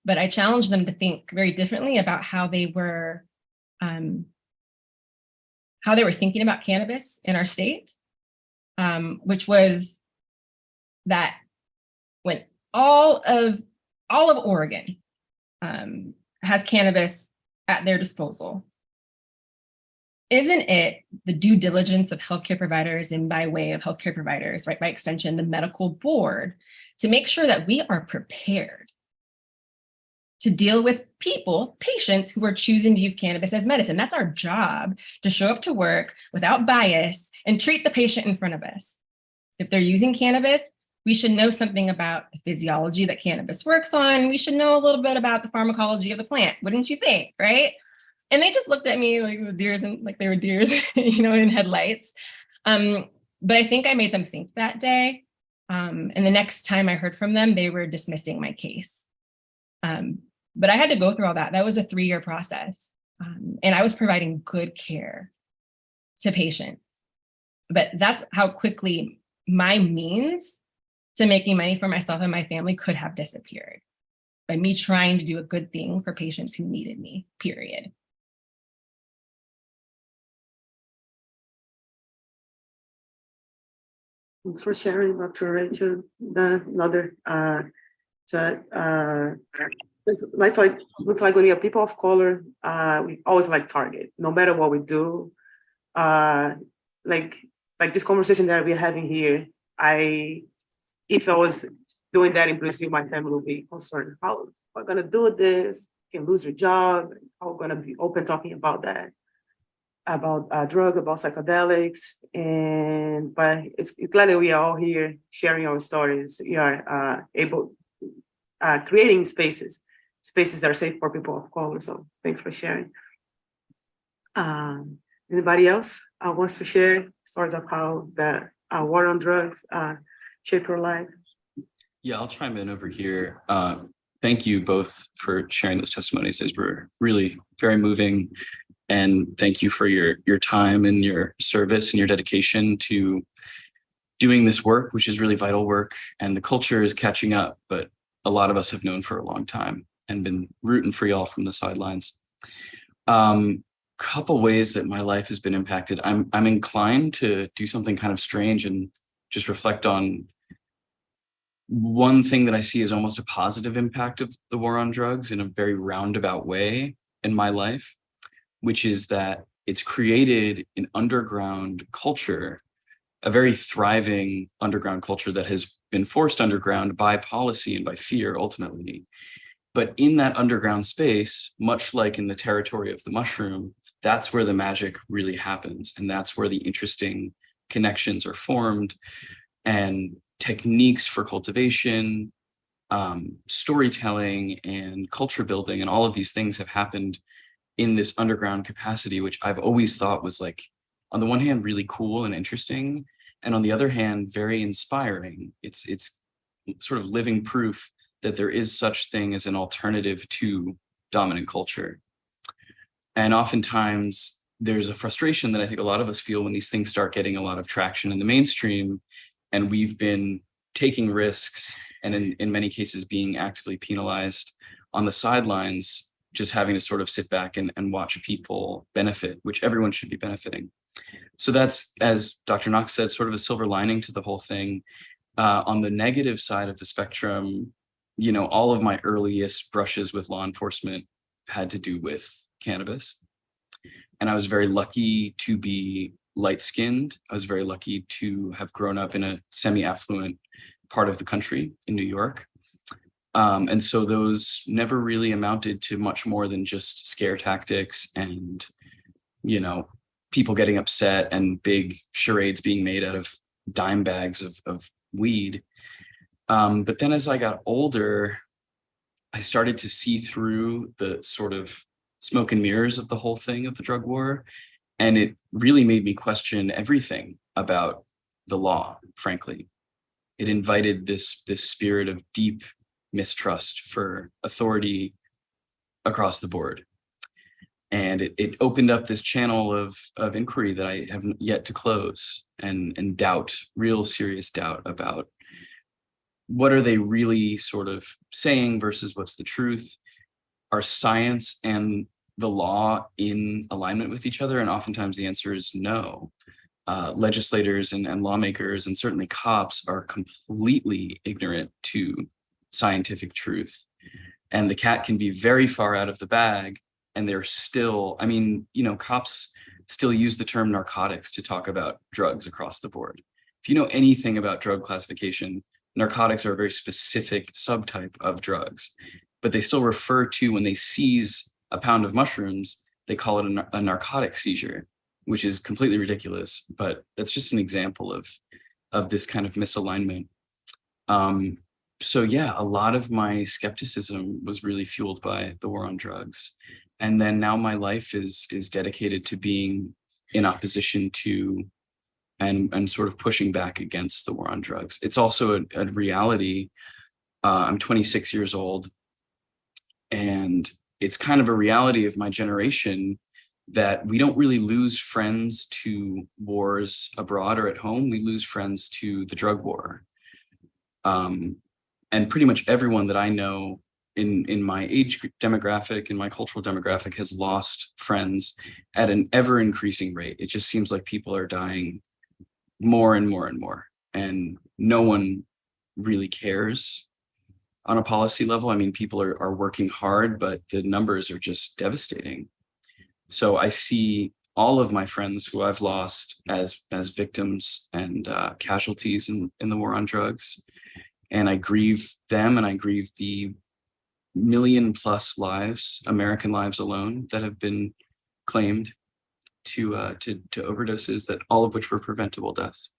but I challenged them to think very differently about how they were thinking about cannabis in our state, which was that when all of Oregon has cannabis at their disposal, isn't it the due diligence of healthcare providers, and by way of healthcare providers, right, by extension, the medical board, to make sure that we are prepared to deal with patients who are choosing to use cannabis as medicine? That's our job, to show up to work without bias and treat the patient in front of us. If they're using cannabis, we should know something about the physiology that cannabis works on. We should know a little bit about the pharmacology of the plant, wouldn't you think, right? And they just looked at me like they were deers, in headlights. But I think I made them think that day. And the next time I heard from them, they were dismissing my case. But I had to go through all that. That was a 3-year process. And I was providing good care to patients. But that's how quickly my means to making money for myself and my family could have disappeared, by me trying to do a good thing for patients who needed me, period. Thanks for sharing, Dr. Rachel. Another looks like when you have people of color, we always target, no matter what we do. Like this conversation that we're having here, if I was doing that in Brazil, my family would be concerned. How we're gonna do this? You can lose your job. How we're gonna be open talking about that, about drug, about psychedelics, but it's glad that we are all here sharing our stories. We are creating spaces that are safe for people of color. So thanks for sharing. Anybody else wants to share stories of how the war on drugs shape your life? Yeah, I'll chime in over here. Thank you both for sharing those testimonies. Those were really very moving. And thank you for your time and your service and your dedication to doing this work, which is really vital work. And the culture is catching up, but a lot of us have known for a long time and been rooting for y'all from the sidelines. Couple ways that my life has been impacted. I'm inclined to do something kind of strange and just reflect on one thing that I see as almost a positive impact of the war on drugs in a very roundabout way in my life, which is that it's created an underground culture, a very thriving underground culture that has been forced underground by policy and by fear ultimately. But in that underground space, much like in the territory of the mushroom, that's where the magic really happens. And that's where the interesting connections are formed, and techniques for cultivation, storytelling, and culture building, and all of these things have happened in this underground capacity, which I've always thought was, like, on the one hand, really cool and interesting, and on the other hand, very inspiring. It's sort of living proof that there is such thing as an alternative to dominant culture. And oftentimes there's a frustration that I think a lot of us feel when these things start getting a lot of traction in the mainstream, and we've been taking risks and in many cases being actively penalized on the sidelines, just having to sort of sit back and watch people benefit, which everyone should be benefiting. So that's, as Dr. Knox said, sort of a silver lining to the whole thing. On the negative side of the spectrum, you know, all of my earliest brushes with law enforcement had to do with cannabis. And I was very lucky to be light-skinned. I was very lucky to have grown up in a semi-affluent part of the country in New York. And so those never really amounted to much more than just scare tactics and, you know, people getting upset and big charades being made out of dime bags of weed. But then as I got older, I started to see through the sort of smoke and mirrors of the whole thing of the drug war. And it really made me question everything about the law, frankly. It invited this spirit of deep mistrust for authority across the board. And it opened up this channel of inquiry that I have yet to close, and doubt, real serious doubt about what are they really sort of saying versus what's the truth? Are science and the law in alignment with each other? And oftentimes the answer is no. Legislators and lawmakers and certainly cops are completely ignorant to scientific truth. And the cat can be very far out of the bag, and they're still, I mean, you know, cops still use the term narcotics to talk about drugs across the board. If you know anything about drug classification, narcotics are a very specific subtype of drugs, but they still refer to, when they seize a pound of mushrooms, they call it a narcotic seizure, which is completely ridiculous, but that's just an example of this kind of misalignment. So yeah, a lot of my skepticism was really fueled by the war on drugs. And then now my life is dedicated to being in opposition to and sort of pushing back against the war on drugs. It's also a reality. I'm 26 years old, and it's kind of a reality of my generation that we don't really lose friends to wars abroad or at home. We lose friends to the drug war. And pretty much everyone that I know in my age demographic, in my cultural demographic, has lost friends at an ever increasing rate. It just seems like people are dying more and more and more, and no one really cares on a policy level. I mean, people are working hard, but the numbers are just devastating. So I see all of my friends who I've lost as victims and casualties in the war on drugs. And I grieve them, and I grieve the 1 million+ lives, American lives alone, that have been claimed to overdoses, that all of which were preventable deaths.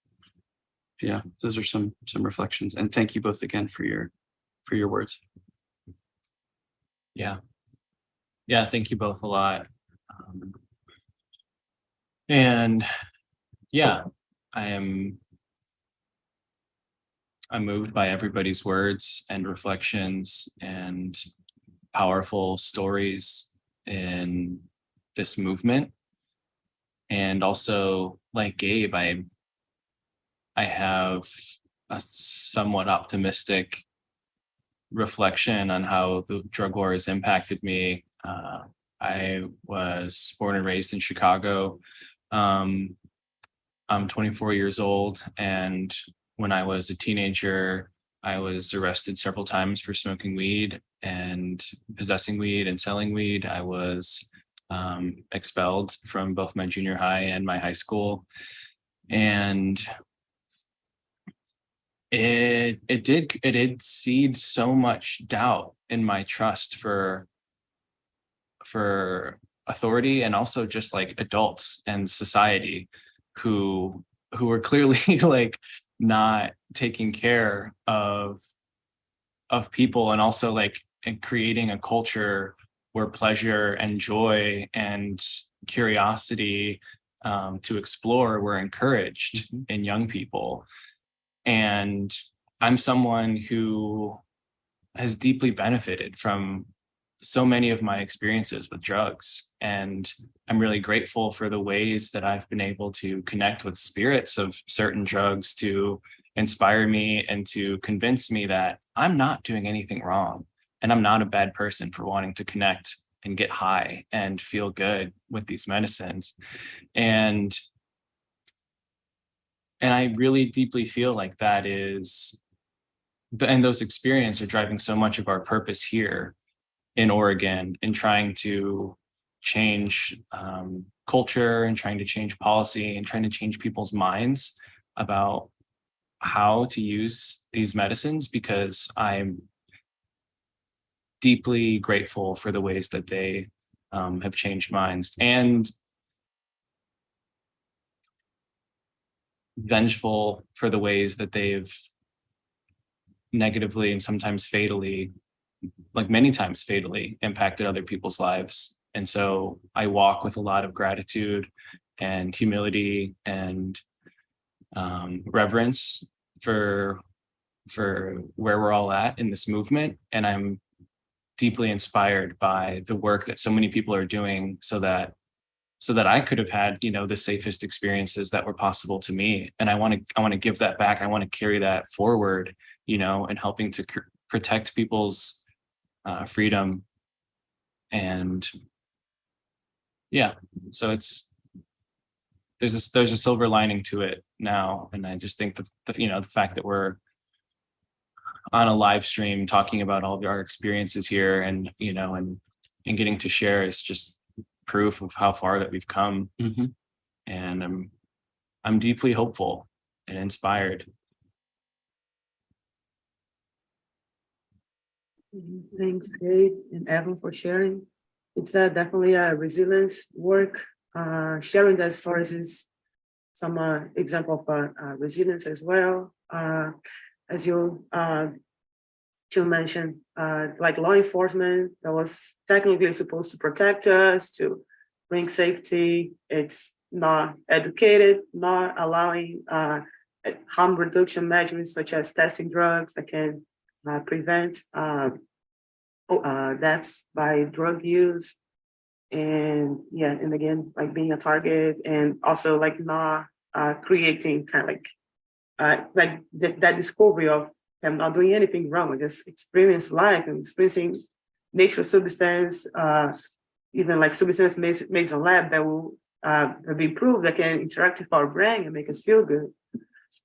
Yeah, those are some reflections. And thank you both again for your words. Yeah. Yeah, thank you both a lot. And yeah, I'm moved by everybody's words and reflections and powerful stories in this movement. And also, like Gabe, I have a somewhat optimistic reflection on how the drug war has impacted me. I was born and raised in Chicago. I'm 24 years old, and when I was a teenager, I was arrested several times for smoking weed and possessing weed and selling weed. I was expelled from both my junior high and my high school. And it did seed so much doubt in my trust for authority, and also just like adults and society who were clearly like not taking care of people, and also like in creating a culture where pleasure and joy and curiosity to explore were encouraged in young people. And I'm someone who has deeply benefited from so many of my experiences with drugs. And I'm really grateful for the ways that I've been able to connect with spirits of certain drugs to inspire me and to convince me that I'm not doing anything wrong. And I'm not a bad person for wanting to connect and get high and feel good with these medicines. And I really deeply feel like that is, and those experiences are driving so much of our purpose here in Oregon, in trying to change culture and trying to change policy and trying to change people's minds about how to use these medicines, because I'm deeply grateful for the ways that they have changed minds, and vengeful for the ways that they've negatively and sometimes fatally, like many times fatally, impacted other people's lives. And so I walk with a lot of gratitude and humility and reverence for where we're all at in this movement. And I'm deeply inspired by the work that so many people are doing so that I could have had, the safest experiences that were possible to me. And I want to give that back. I want to carry that forward, and helping to protect people's freedom. And yeah, so there's a silver lining to it now. And I just think the fact that we're on a live stream talking about all of our experiences here, and and getting to share is just proof of how far that we've come. And I'm deeply hopeful and inspired. Thanks, Gabe and Evan, for sharing. It's definitely a resilience work. Sharing those stories is some example of resilience as well. As you mentioned, like law enforcement that was technically supposed to protect us, to bring safety, it's not educated, not allowing harm reduction measures such as testing drugs that can prevent deaths by drug use. And again, like being a target, and also like not creating kind of like that discovery of them not doing anything wrong, just experience life and experiencing natural substance, even like substance made in lab that will be proved that can interact with our brain and make us feel good.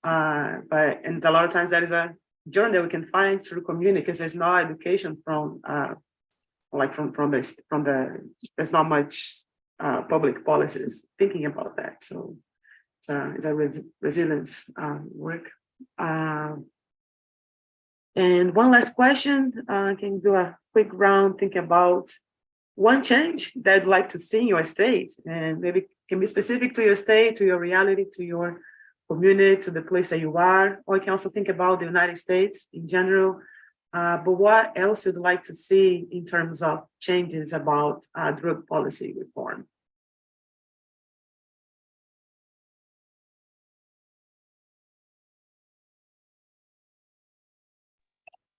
And a lot of times that is a journey that we can find through community, because there's no education from there's not much public policies thinking about that. So it's a resilience work. And one last question, can you do a quick round thinking about one change that you'd like to see in your state, and maybe can be specific to your state, to your reality, to your community, to the place that you are, or you can also think about the United States in general. But what else you'd like to see in terms of changes about drug policy reform?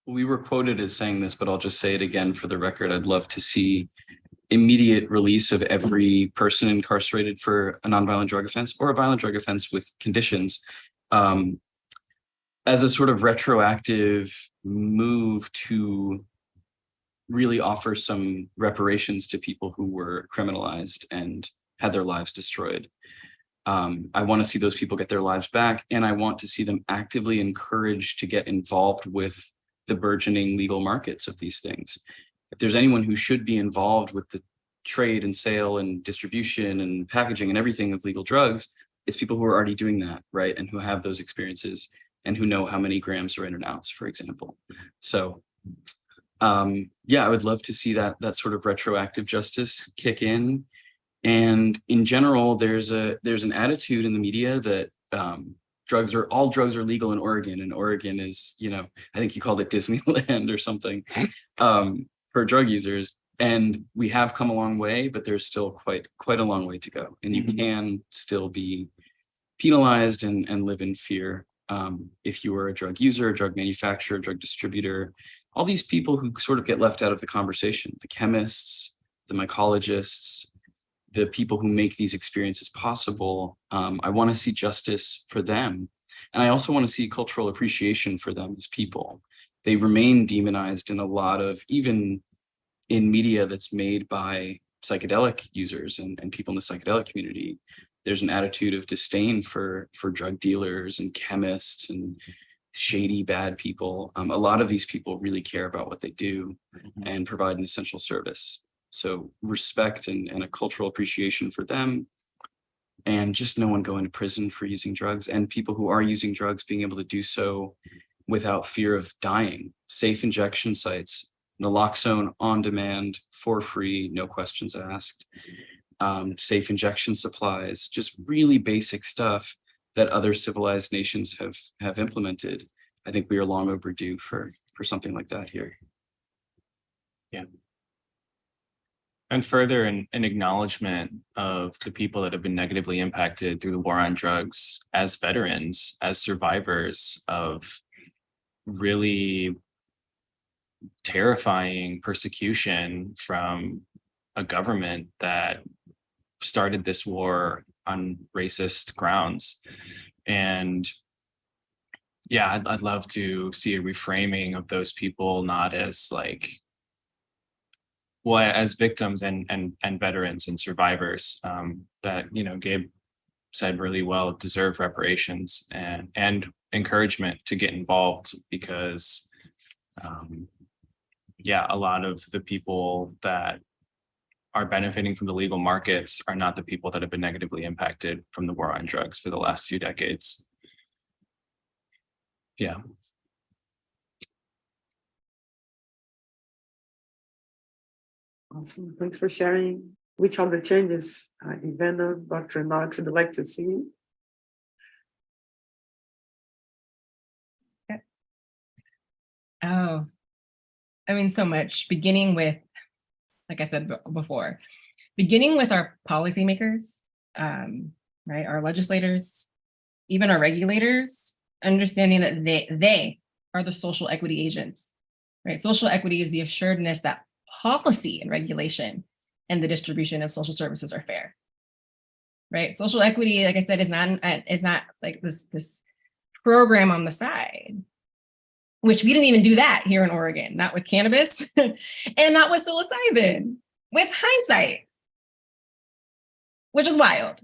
We were quoted as saying this, but I'll just say it again for the record. I'd love to see immediate release of every person incarcerated for a nonviolent drug offense or a violent drug offense with conditions. as a sort of retroactive move to really offer some reparations to people who were criminalized and had their lives destroyed. I want to see those people get their lives back, and I want to see them actively encouraged to get involved with the burgeoning legal markets of these things. If there's anyone who should be involved with the trade and sale and distribution and packaging and everything of legal drugs, it's people who are already doing that, right? And who have those experiences and who know how many grams are in and outs, for example. So yeah, I would love to see that sort of retroactive justice kick in. And in general, there's an attitude in the media that all drugs are legal in Oregon, and Oregon is, I think you called it Disneyland or something for drug users. And we have come a long way, but there's still quite a long way to go. And you can still be penalized and live in fear if you are a drug user, a drug manufacturer, a drug distributor. All these people who sort of get left out of the conversation, the chemists, the mycologists, the people who make these experiences possible. I want to see justice for them. And I also want to see cultural appreciation for them as people. They remain demonized in a lot of, even in media that's made by psychedelic users and people in the psychedelic community. There's an attitude of disdain for drug dealers and chemists and shady, bad people. A lot of these people really care about what they do and provide an essential service. So respect and a cultural appreciation for them, and just no one going to prison for using drugs, and people who are using drugs being able to do so without fear of dying. Safe injection sites, naloxone on demand for free, no questions asked. Safe injection supplies, just really basic stuff that other civilized nations have implemented. I think we are long overdue for something like that here. Yeah. And further, an acknowledgement of the people that have been negatively impacted through the war on drugs as veterans, as survivors of really terrifying persecution from a government that started this war on racist grounds. And yeah, I'd love to see a reframing of those people, not as like, well, as victims and veterans and survivors that, Gabe said really well, deserve reparations and encouragement to get involved, because yeah, a lot of the people that are benefiting from the legal markets are not the people that have been negatively impacted from the war on drugs for the last few decades. Yeah. Awesome. Thanks for sharing. Which of the changes, Ivana, Dr. Knox, would like to see? Oh, I mean, so much, beginning with, like I said before, beginning with our policymakers, right, our legislators, even our regulators, understanding that they are the social equity agents, right? Social equity is the assuredness that policy and regulation and the distribution of social services are fair, right? Social equity, like I said, is not like this program on the side, which we didn't even do that here in Oregon, not with cannabis and not with psilocybin, with hindsight, which is wild,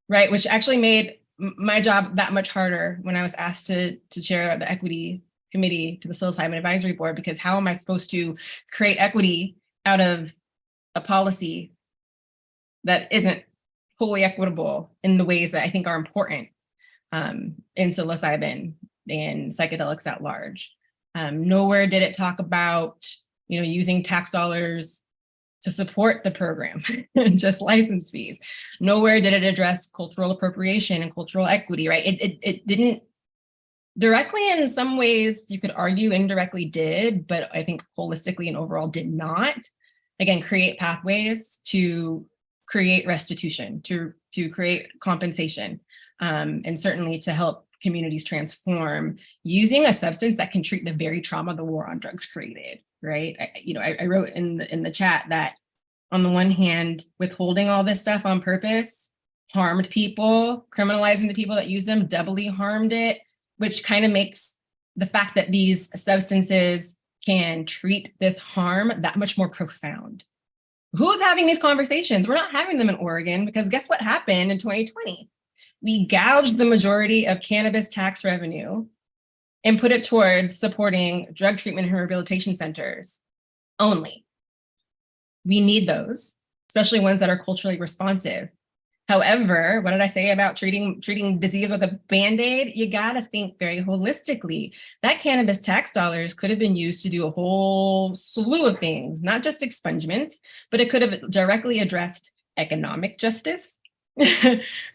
right? Which actually made my job that much harder when I was asked to chair the equity committee to the psilocybin advisory board, because how am I supposed to create equity out of a policy that isn't fully equitable in the ways that I think are important in psilocybin and psychedelics at large. Nowhere did it talk about, using tax dollars to support the program, just license fees. Nowhere did it address cultural appropriation and cultural equity, right? It didn't directly, in some ways, you could argue indirectly did, but I think holistically and overall did not, again, create pathways to create restitution, to create compensation, and certainly to help communities transform using a substance that can treat the very trauma the war on drugs created, right? I wrote in the chat that on the one hand, withholding all this stuff on purpose harmed people, criminalizing the people that use them doubly harmed it, which kind of makes the fact that these substances can treat this harm that much more profound. Who's having these conversations? We're not having them in Oregon, because guess what happened in 2020? We gouged the majority of cannabis tax revenue and put it towards supporting drug treatment and rehabilitation centers only. We need those, especially ones that are culturally responsive. However, what did I say about treating disease with a Band-Aid? You gotta think very holistically. That cannabis tax dollars could have been used to do a whole slew of things, not just expungements, but it could have directly addressed economic justice,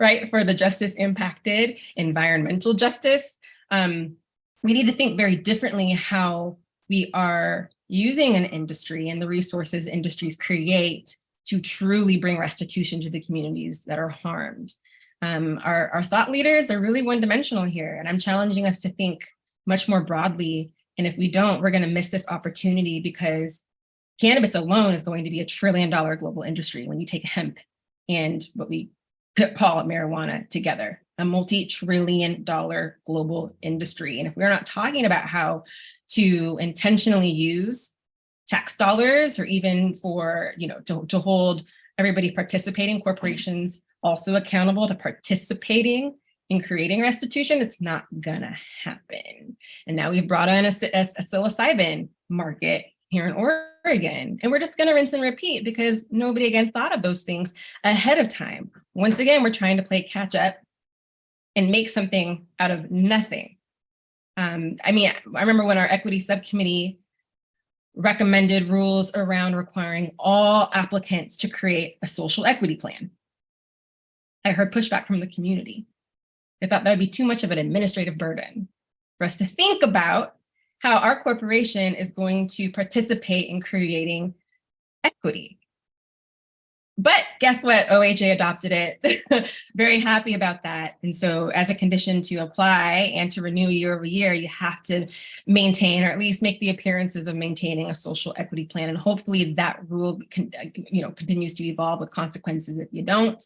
right? For the justice impacted, environmental justice. We need to think very differently how we are using an industry and the resources industries create to truly bring restitution to the communities that are harmed. Our thought leaders are really one-dimensional here, and I'm challenging us to think much more broadly. And if we don't, we're going to miss this opportunity, because cannabis alone is going to be $1 trillion global industry when you take hemp and what we call marijuana together, a multi-trillion-dollar global industry. And if we're not talking about how to intentionally use tax dollars, or even for, to hold everybody participating, corporations also accountable to participating in creating restitution, it's not gonna happen. And now we've brought in a psilocybin market here in Oregon, and we're just gonna rinse and repeat because nobody again thought of those things ahead of time. Once again, we're trying to play catch up and make something out of nothing. I remember when our equity subcommittee recommended rules around requiring all applicants to create a social equity plan. I heard pushback from the community. They thought that would be too much of an administrative burden for us to think about how our corporation is going to participate in creating equity. But guess what? OHA adopted it. Very happy about that. And so as a condition to apply and to renew year over year, you have to maintain, or at least make the appearances of maintaining, a social equity plan. And hopefully that rule continues to evolve with consequences if you don't.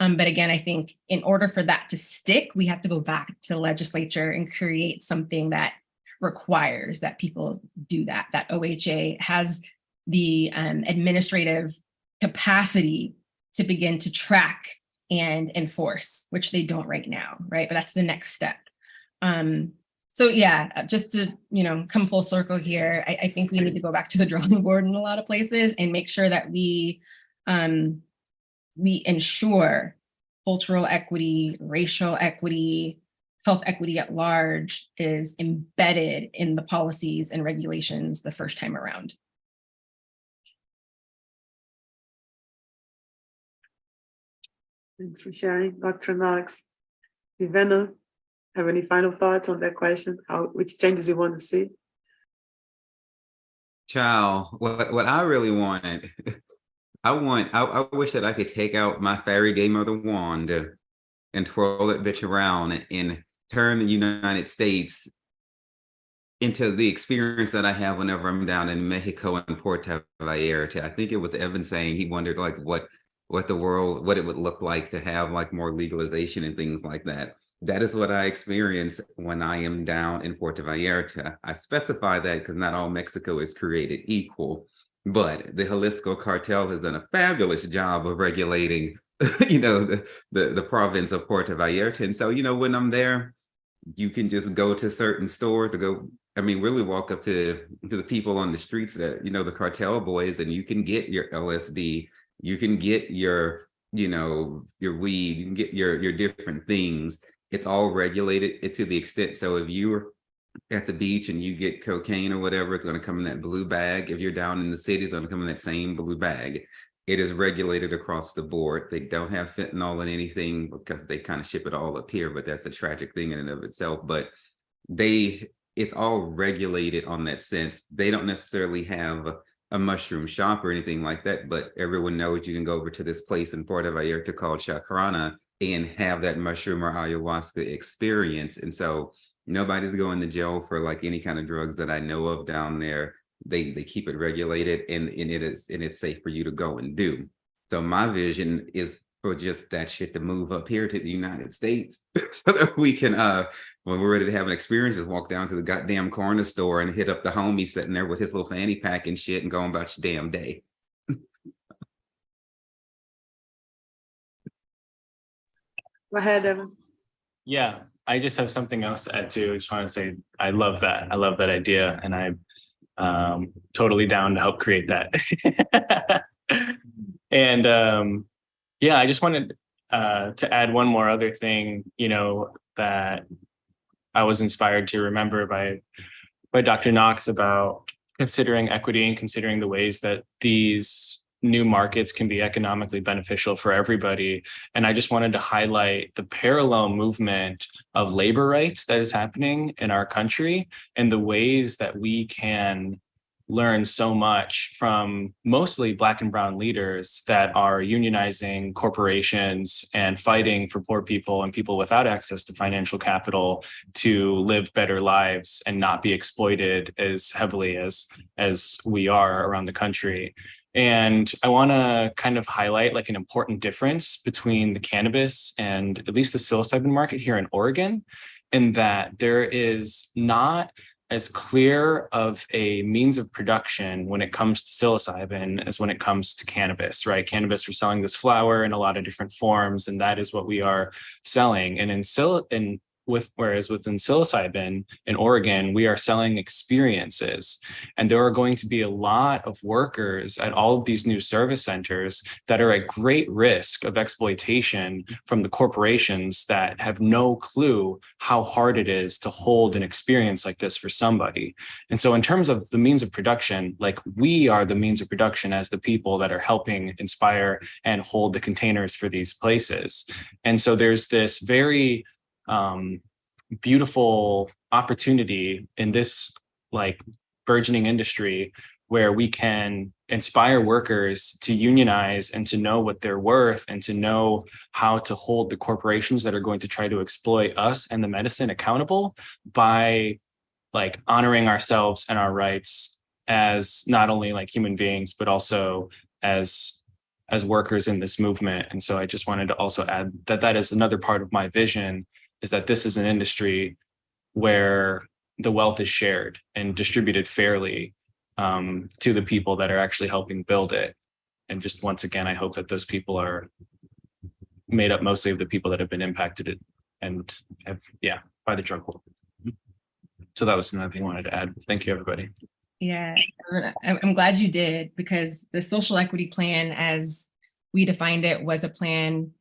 But again, I think in order for that to stick, we have to go back to the legislature and create something that requires that people do that OHA has the administrative capacity to begin to track and enforce, which they don't right now, right? But that's the next step. So yeah, just to come full circle here, I think we need to go back to the drawing board in a lot of places and make sure that we ensure cultural equity, racial equity, health equity at large is embedded in the policies and regulations the first time around. Thanks for sharing, Dr. Knox. Ivana, have any final thoughts on that question? Which changes you want to see? Child, what I really want, I wish that I could take out my fairy godmother wand and twirl that bitch around and turn the United States into the experience that I have whenever I'm down in Mexico and Puerto Vallarta. I think it was Evan saying he wondered what it would look like to have like more legalization and things like that. That is what I experience when I am down in Puerto Vallarta. I specify that because not all Mexico is created equal, but the Jalisco cartel has done a fabulous job of regulating, the province of Puerto Vallarta. And so, when I'm there, you can just go to certain stores really walk up to the people on the streets that, the cartel boys, and you can get your LSD. You can get your weed, you can get your different things. It's all regulated to the extent. So if you're at the beach and you get cocaine or whatever, it's going to come in that blue bag. If you're down in the city, it's going to come in that same blue bag. It is regulated across the board. They don't have fentanyl in anything because they kind of ship it all up here, but that's a tragic thing in and of itself. But it's all regulated on that sense. They don't necessarily have a mushroom shop or anything like that, but everyone knows you can go over to this place in Puerto Vallarta called Chacarana and have that mushroom or ayahuasca experience. And so nobody's going to jail for like any kind of drugs that I know of down there. They keep it regulated and it's safe for you to go and do. So my vision is for just that shit to move up here to the United States so that we can, when we're ready to have an experience, just walk down to the goddamn corner store and hit up the homie sitting there with his little fanny pack and shit and going about your damn day. Go ahead, Evan. Yeah, I just have something else to add too. I just want to say, I love that. I love that idea, and I'm totally down to help create that. And yeah, I just wanted to add one more other thing, you know, that I was inspired to remember by Dr. Knox about considering equity and considering the ways that these new markets can be economically beneficial for everybody. And I just wanted to highlight the parallel movement of labor rights that is happening in our country and the ways that we can learn so much from mostly Black and brown leaders that are unionizing corporations and fighting for poor people and people without access to financial capital to live better lives and not be exploited as heavily as we are around the country. And I want to kind of highlight like an important difference between the cannabis and at least the psilocybin market here in Oregon, in that there is not as clear of a means of production when it comes to psilocybin as when it comes to cannabis, right? Cannabis, we're selling this flower in a lot of different forms, and that is what we are selling. And whereas within psilocybin in Oregon, we are selling experiences. And there are going to be a lot of workers at all of these new service centers that are at great risk of exploitation from the corporations that have no clue how hard it is to hold an experience like this for somebody. And so in terms of the means of production, like we are the means of production as the people that are helping inspire and hold the containers for these places. And so there's this very beautiful opportunity in this like burgeoning industry where we can inspire workers to unionize and to know what they're worth and to know how to hold the corporations that are going to try to exploit us and the medicine accountable by like honoring ourselves and our rights as not only like human beings, but also as workers in this movement. And so I just wanted to also add that that is another part of my vision, is that this is an industry where the wealth is shared and distributed fairly to the people that are actually helping build it. And just once again, I hope that those people are made up mostly of the people that have been impacted and have, by the drug war. So that was another thing I wanted to add. Thank you, everybody. Yeah, I'm glad you did, because the social equity plan, as we defined it, was a plan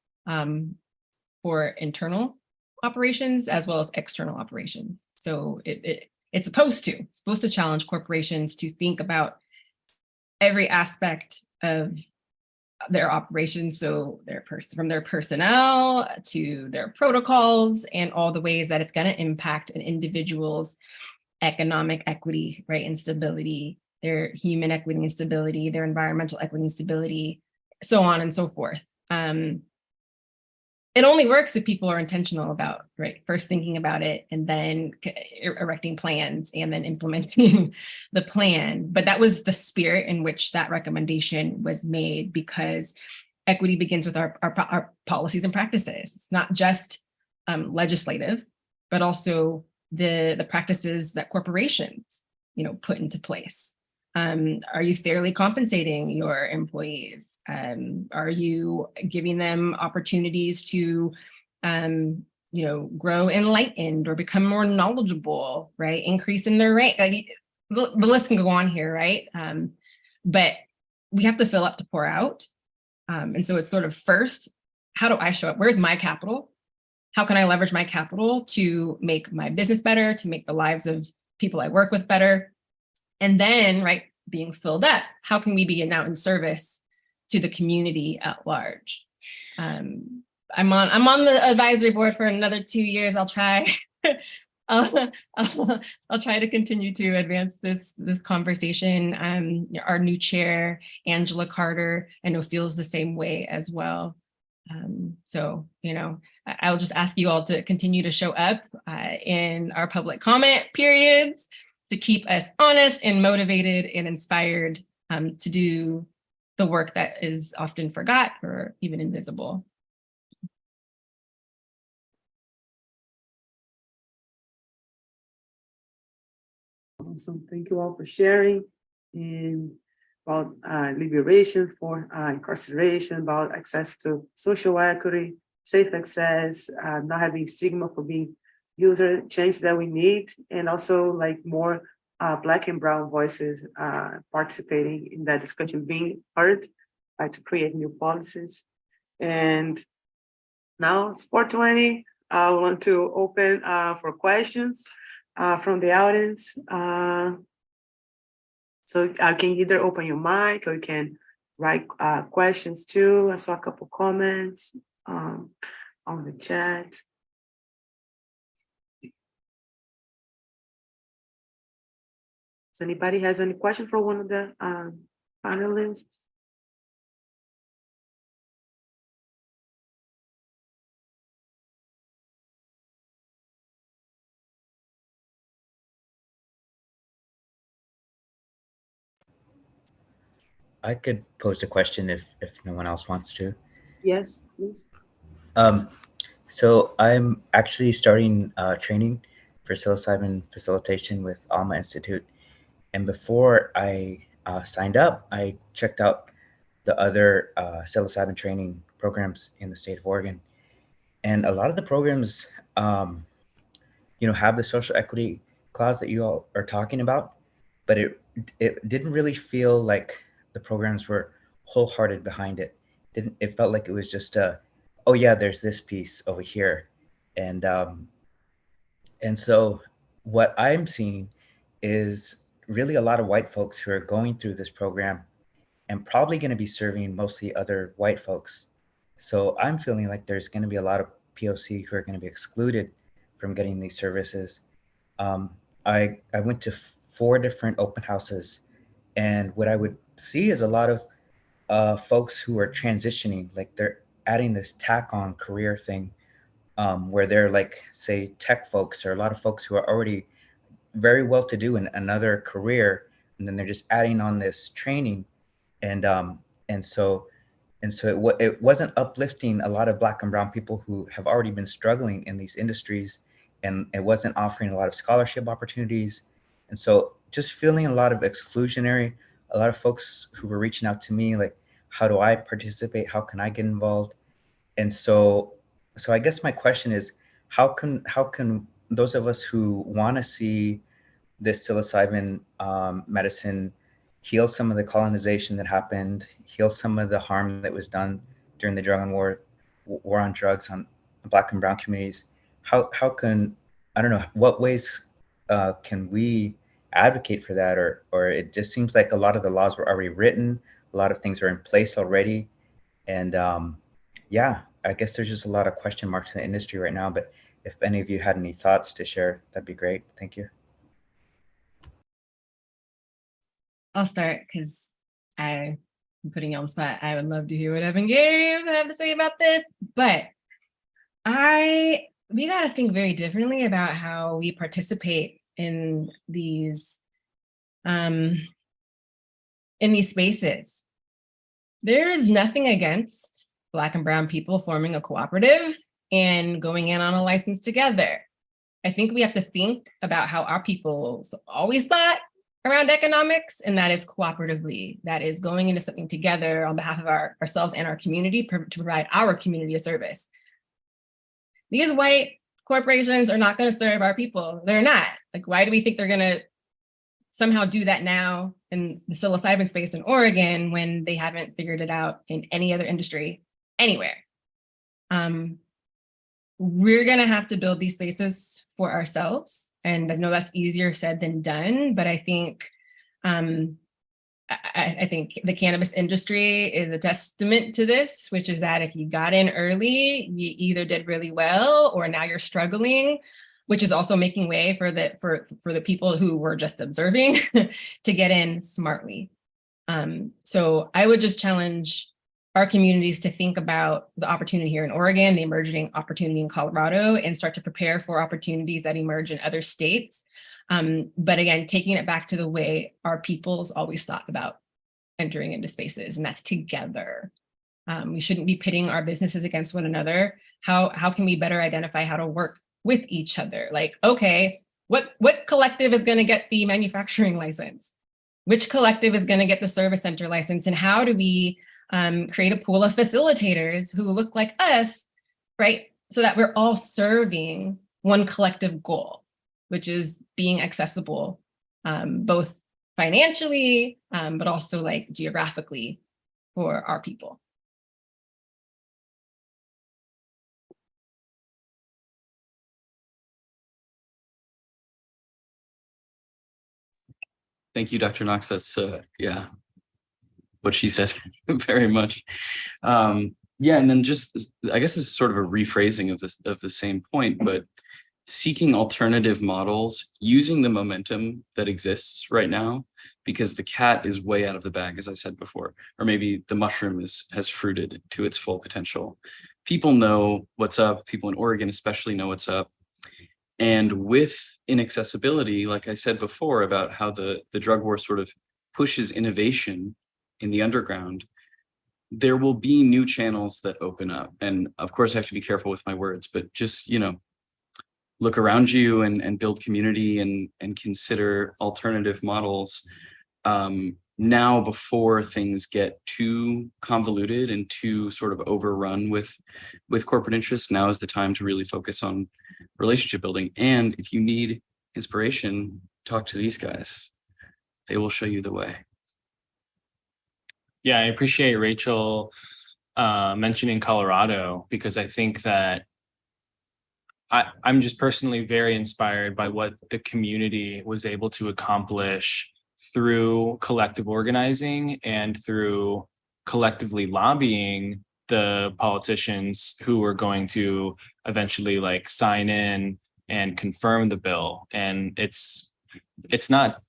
for internal operations as well as external operations. So it's supposed to challenge corporations to think about every aspect of their operations. So from their personnel to their protocols and all the ways that it's going to impact an individual's economic equity, right, and stability, their human equity and stability, their environmental equity and stability, so on and so forth. It only works if people are intentional about, right, first thinking about it and then erecting plans and then implementing the plan. But that was the spirit in which that recommendation was made, because equity begins with our policies and practices. It's not just legislative, but also the practices that corporations, put into place. Are you fairly compensating your employees? Are you giving them opportunities to, grow enlightened or become more knowledgeable, right? Increase in their rank. Like, the list can go on here, right? But we have to fill up to pour out. And so it's sort of first, how do I show up? Where's my capital? How can I leverage my capital to make my business better, to make the lives of people I work with better? And then, right, being filled up, how can we be now in service to the community at large? I'm on the advisory board for another 2 years. I'll try. I'll try to continue to advance this conversation. Our new chair, Angela Carter, I know feels the same way as well. So, I'll just ask you all to continue to show up in our public comment periods, to keep us honest and motivated and inspired to do the work that is often forgot or even invisible. Awesome. Thank you all for sharing and about liberation for incarceration, about access to social equity, safe access, not having stigma for being user change that we need, and also like more Black and Brown voices participating in that discussion, being heard to create new policies. And now it's 4:20. I want to open for questions from the audience. So I can either open your mic or you can write questions too. I saw a couple comments on the chat. Does anybody has any question for one of the panelists? I could pose a question if no one else wants to. Yes, please. So I'm actually starting training for psilocybin facilitation with Alma Institute. And before I signed up, I checked out the other psilocybin training programs in the state of Oregon. And a lot of the programs, have the social equity clause that you all are talking about, but it didn't really feel like the programs were wholehearted behind it. It felt like it was just oh yeah, there's this piece over here, and so what I'm seeing is really a lot of white folks who are going through this program and probably going to be serving mostly other white folks. So I'm feeling like there's going to be a lot of POC who are going to be excluded from getting these services. I went to 4 different open houses, and what I would see is a lot of folks who are transitioning, like they're adding this tack on career thing, where they're like, say, tech folks, or a lot of folks who are already very well to do in another career, and then they're just adding on this training, and so it wasn't uplifting a lot of Black and Brown people who have already been struggling in these industries, and it wasn't offering a lot of scholarship opportunities. And so just feeling a lot of exclusionary, a lot of folks who were reaching out to me like, how do I participate? How can I get involved? And so I guess my question is, how can those of us who want to see this psilocybin medicine heal some of the colonization that happened, heal some of the harm that was done during the drug and war on drugs on Black and Brown communities, how can, I don't know, what ways can we advocate for that? Or it just seems like a lot of the laws were already written, a lot of things are in place already. And yeah, I guess there's just a lot of question marks in the industry right now, but if any of you had any thoughts to share, that'd be great. Thank you. I'll start because I'm putting you on the spot. I would love to hear what Evan Gabe have to say about this, but we got to think very differently about how we participate in these spaces. There is nothing against Black and Brown people forming a cooperative and going in on a license together. I think we have to think about how our people's always thought around economics, and that is cooperatively. That is going into something together on behalf of ourselves and our community to provide our community a service. These white corporations are not going to serve our people. They're not. Like, why do we think they're going to somehow do that now in the psilocybin space in Oregon when they haven't figured it out in any other industry anywhere? We're going to have to build these spaces for ourselves. And I know that's easier said than done, but I think I think the cannabis industry is a testament to this, which is that if you got in early, you either did really well or now you're struggling, which is also making way for the people who were just observing to get in smartly. So I would just challenge our communities to think about the opportunity here in Oregon, the emerging opportunity in Colorado, and start to prepare for opportunities that emerge in other states. But again, taking it back to the way our peoples always thought about entering into spaces, and that's together. We shouldn't be pitting our businesses against one another. How can we better identify how to work with each other? Like, okay, What collective is going to get the manufacturing license? Which collective is going to get the service center license? And how do we create a pool of facilitators who look like us, right? So that we're all serving one collective goal, which is being accessible, both financially, but also like geographically for our people. Thank you, Dr. Knox. That's yeah, what she said very much. Yeah, and then just I guess this is sort of a rephrasing of the same point, but seeking alternative models using the momentum that exists right now, because the cat is way out of the bag, as I said before, or maybe the mushroom has fruited to its full potential. People know what's up. People in Oregon especially know what's up. And with inaccessibility, like I said before, about how the drug war sort of pushes innovation in the underground, there will be new channels that open up. And of course, I have to be careful with my words, but just, you know, look around you and build community and consider alternative models now before things get too convoluted and too sort of overrun with corporate interests. Now is the time to really focus on relationship building. And if you need inspiration, talk to these guys. They will show you the way. Yeah, I appreciate Rachel mentioning Colorado, because I think that I'm just personally very inspired by what the community was able to accomplish through collective organizing and through collectively lobbying the politicians who were going to eventually like sign in and confirm the bill. And it's not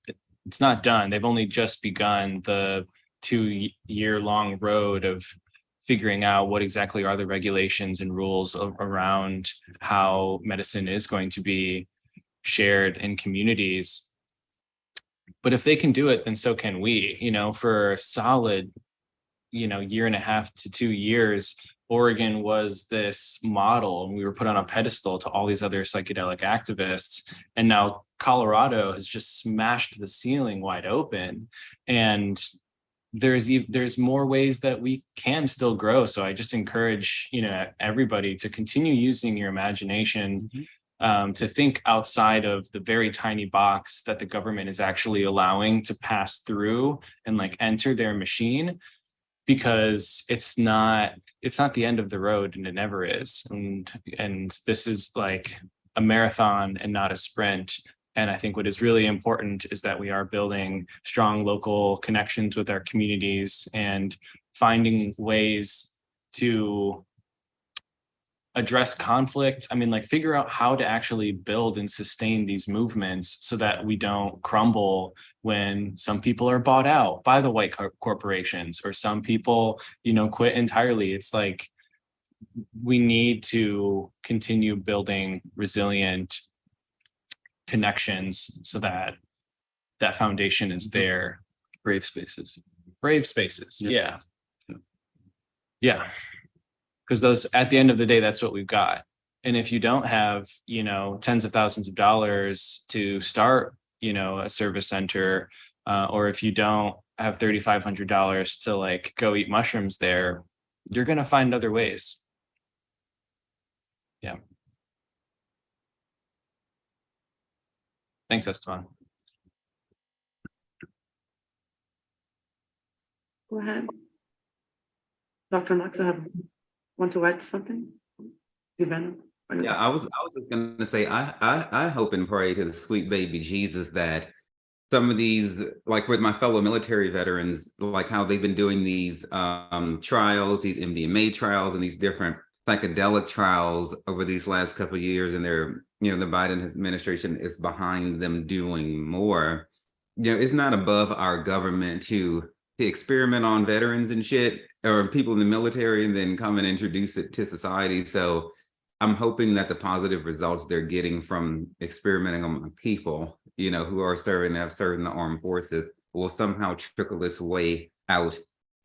done. They've only just begun the 2-year-long road of figuring out what exactly are the regulations and rules around how medicine is going to be shared in communities. But if they can do it, then so can we. You know, for a solid, 1.5 to 2 years, Oregon was this model, and we were put on a pedestal to all these other psychedelic activists. And now Colorado has just smashed the ceiling wide open. And there's more ways that we can still grow. So I just encourage, everybody to continue using your imagination, to think outside of the very tiny box that the government is actually allowing to pass through and like enter their machine, because it's not the end of the road, and it never is. And this is like a marathon and not a sprint. And I think what is really important is that we are building strong local connections with our communities and finding ways to address conflict. I mean, like figure out how to actually build and sustain these movements so that we don't crumble when some people are bought out by the white corporations, or some people, quit entirely. It's like we need to continue building resilient connections so that that foundation is there. Brave spaces. Yeah. Because those, at the end of the day, that's what we've got. And if you don't have, tens of thousands of dollars to start, a service center, or if you don't have $3,500 to like go eat mushrooms there, you're going to find other ways. Yeah. Thanks, Esteban. Go ahead. Dr. Knox, want to add something? Yeah, I was just gonna say, I hope and pray to the sweet baby Jesus that some of these, like with my fellow military veterans, like how they've been doing these trials, these MDMA trials and these different psychedelic trials over these last couple of years, and they're, the Biden administration is behind them doing more. It's not above our government to experiment on veterans and shit, or people in the military, and then come and introduce it to society. So I'm hoping that the positive results they're getting from experimenting on people, who are have served in the armed forces, will somehow trickle its way out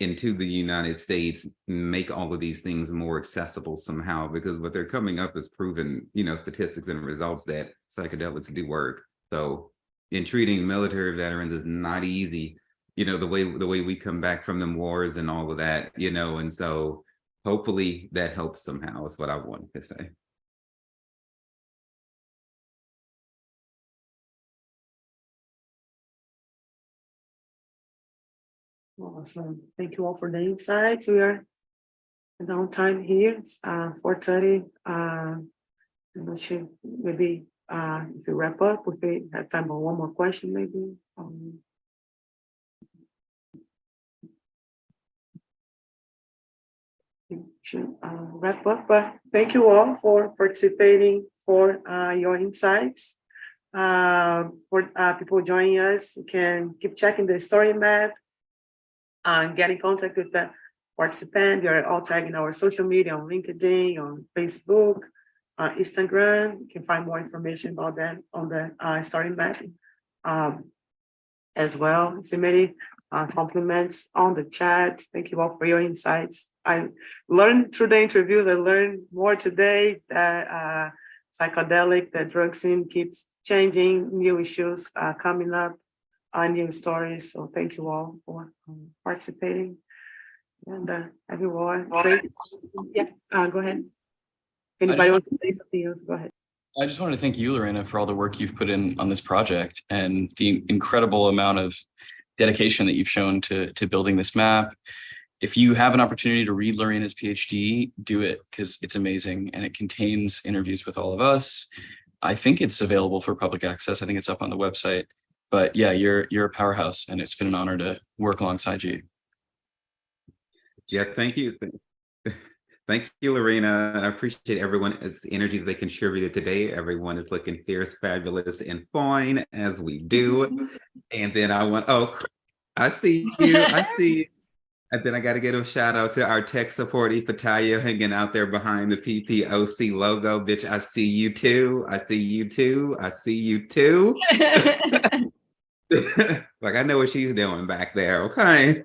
into the United States, make all of these things more accessible somehow, because what they're coming up is proven, statistics and results that psychedelics do work. So in treating military veterans is not easy, the way we come back from them wars and all of that, and so hopefully that helps somehow is what I wanted to say. Awesome. Thank you all for the insights. We are on time here. It's 4:30. I'm not sure, maybe if we wrap up, if we have time for one more question, maybe. We should wrap up, but thank you all for participating, for your insights. For people joining us, you can keep checking the story map and get in contact with the participant. You're all tagged in our social media on LinkedIn, on Facebook, Instagram. You can find more information about that on the story map as well. So many compliments on the chat. Thank you all for your insights. I learned through the interviews, I learned more today that psychedelic, the drug scene keeps changing, new issues coming up, new stories. So thank you all for participating. And everyone, great. Yeah, go ahead. Anybody wants to say something else? Go ahead. I just wanted to thank you, Lorena, for all the work you've put in on this project and the incredible amount of dedication that you've shown to building this map. If you have an opportunity to read Lorena's PhD, do it, because it's amazing and it contains interviews with all of us. I think it's available for public access. I think it's up on the website. But yeah, you're a powerhouse, and it's been an honor to work alongside you. Yeah, thank you. Thank you, Lorena. I appreciate everyone's energy that they contributed today. Everyone is looking fierce, fabulous, and fine, as we do. And then I see you. I see. And then I got to give a shout out to our tech support, Ifatayo, hanging out there behind the PPOC logo. Bitch, I see you too. I see you too. I see you too. Like, I know what she's doing back there. Okay.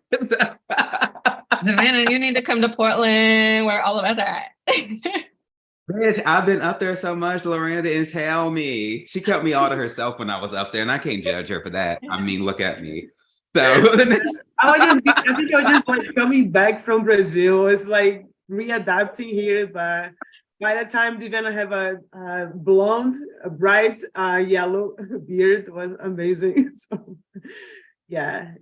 Savannah, you need to come to Portland where all of us are at. Bitch, I've been up there so much. Lorena didn't tell me. She kept me all to herself when I was up there, and I can't judge her for that. I mean, look at me. So I think I was just like coming back from Brazil. It's like readapting here, but by the time they're gonna have a blonde, a bright yellow beard, was amazing. So yeah,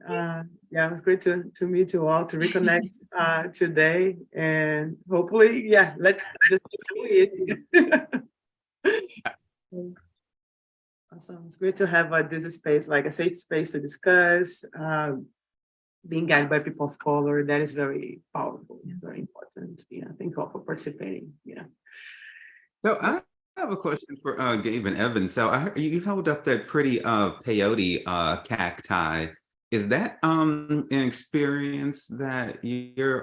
it was great to meet you all, to reconnect today, and hopefully, yeah, let's just keep doing it. Awesome. It's great to have this space, like a safe space to discuss, being guided by people of color. That is very powerful, very important. Yeah, thank you all for participating. Yeah. So I have a question for Gabe and Evan. So you held up that pretty peyote cacti. Is that an experience that you're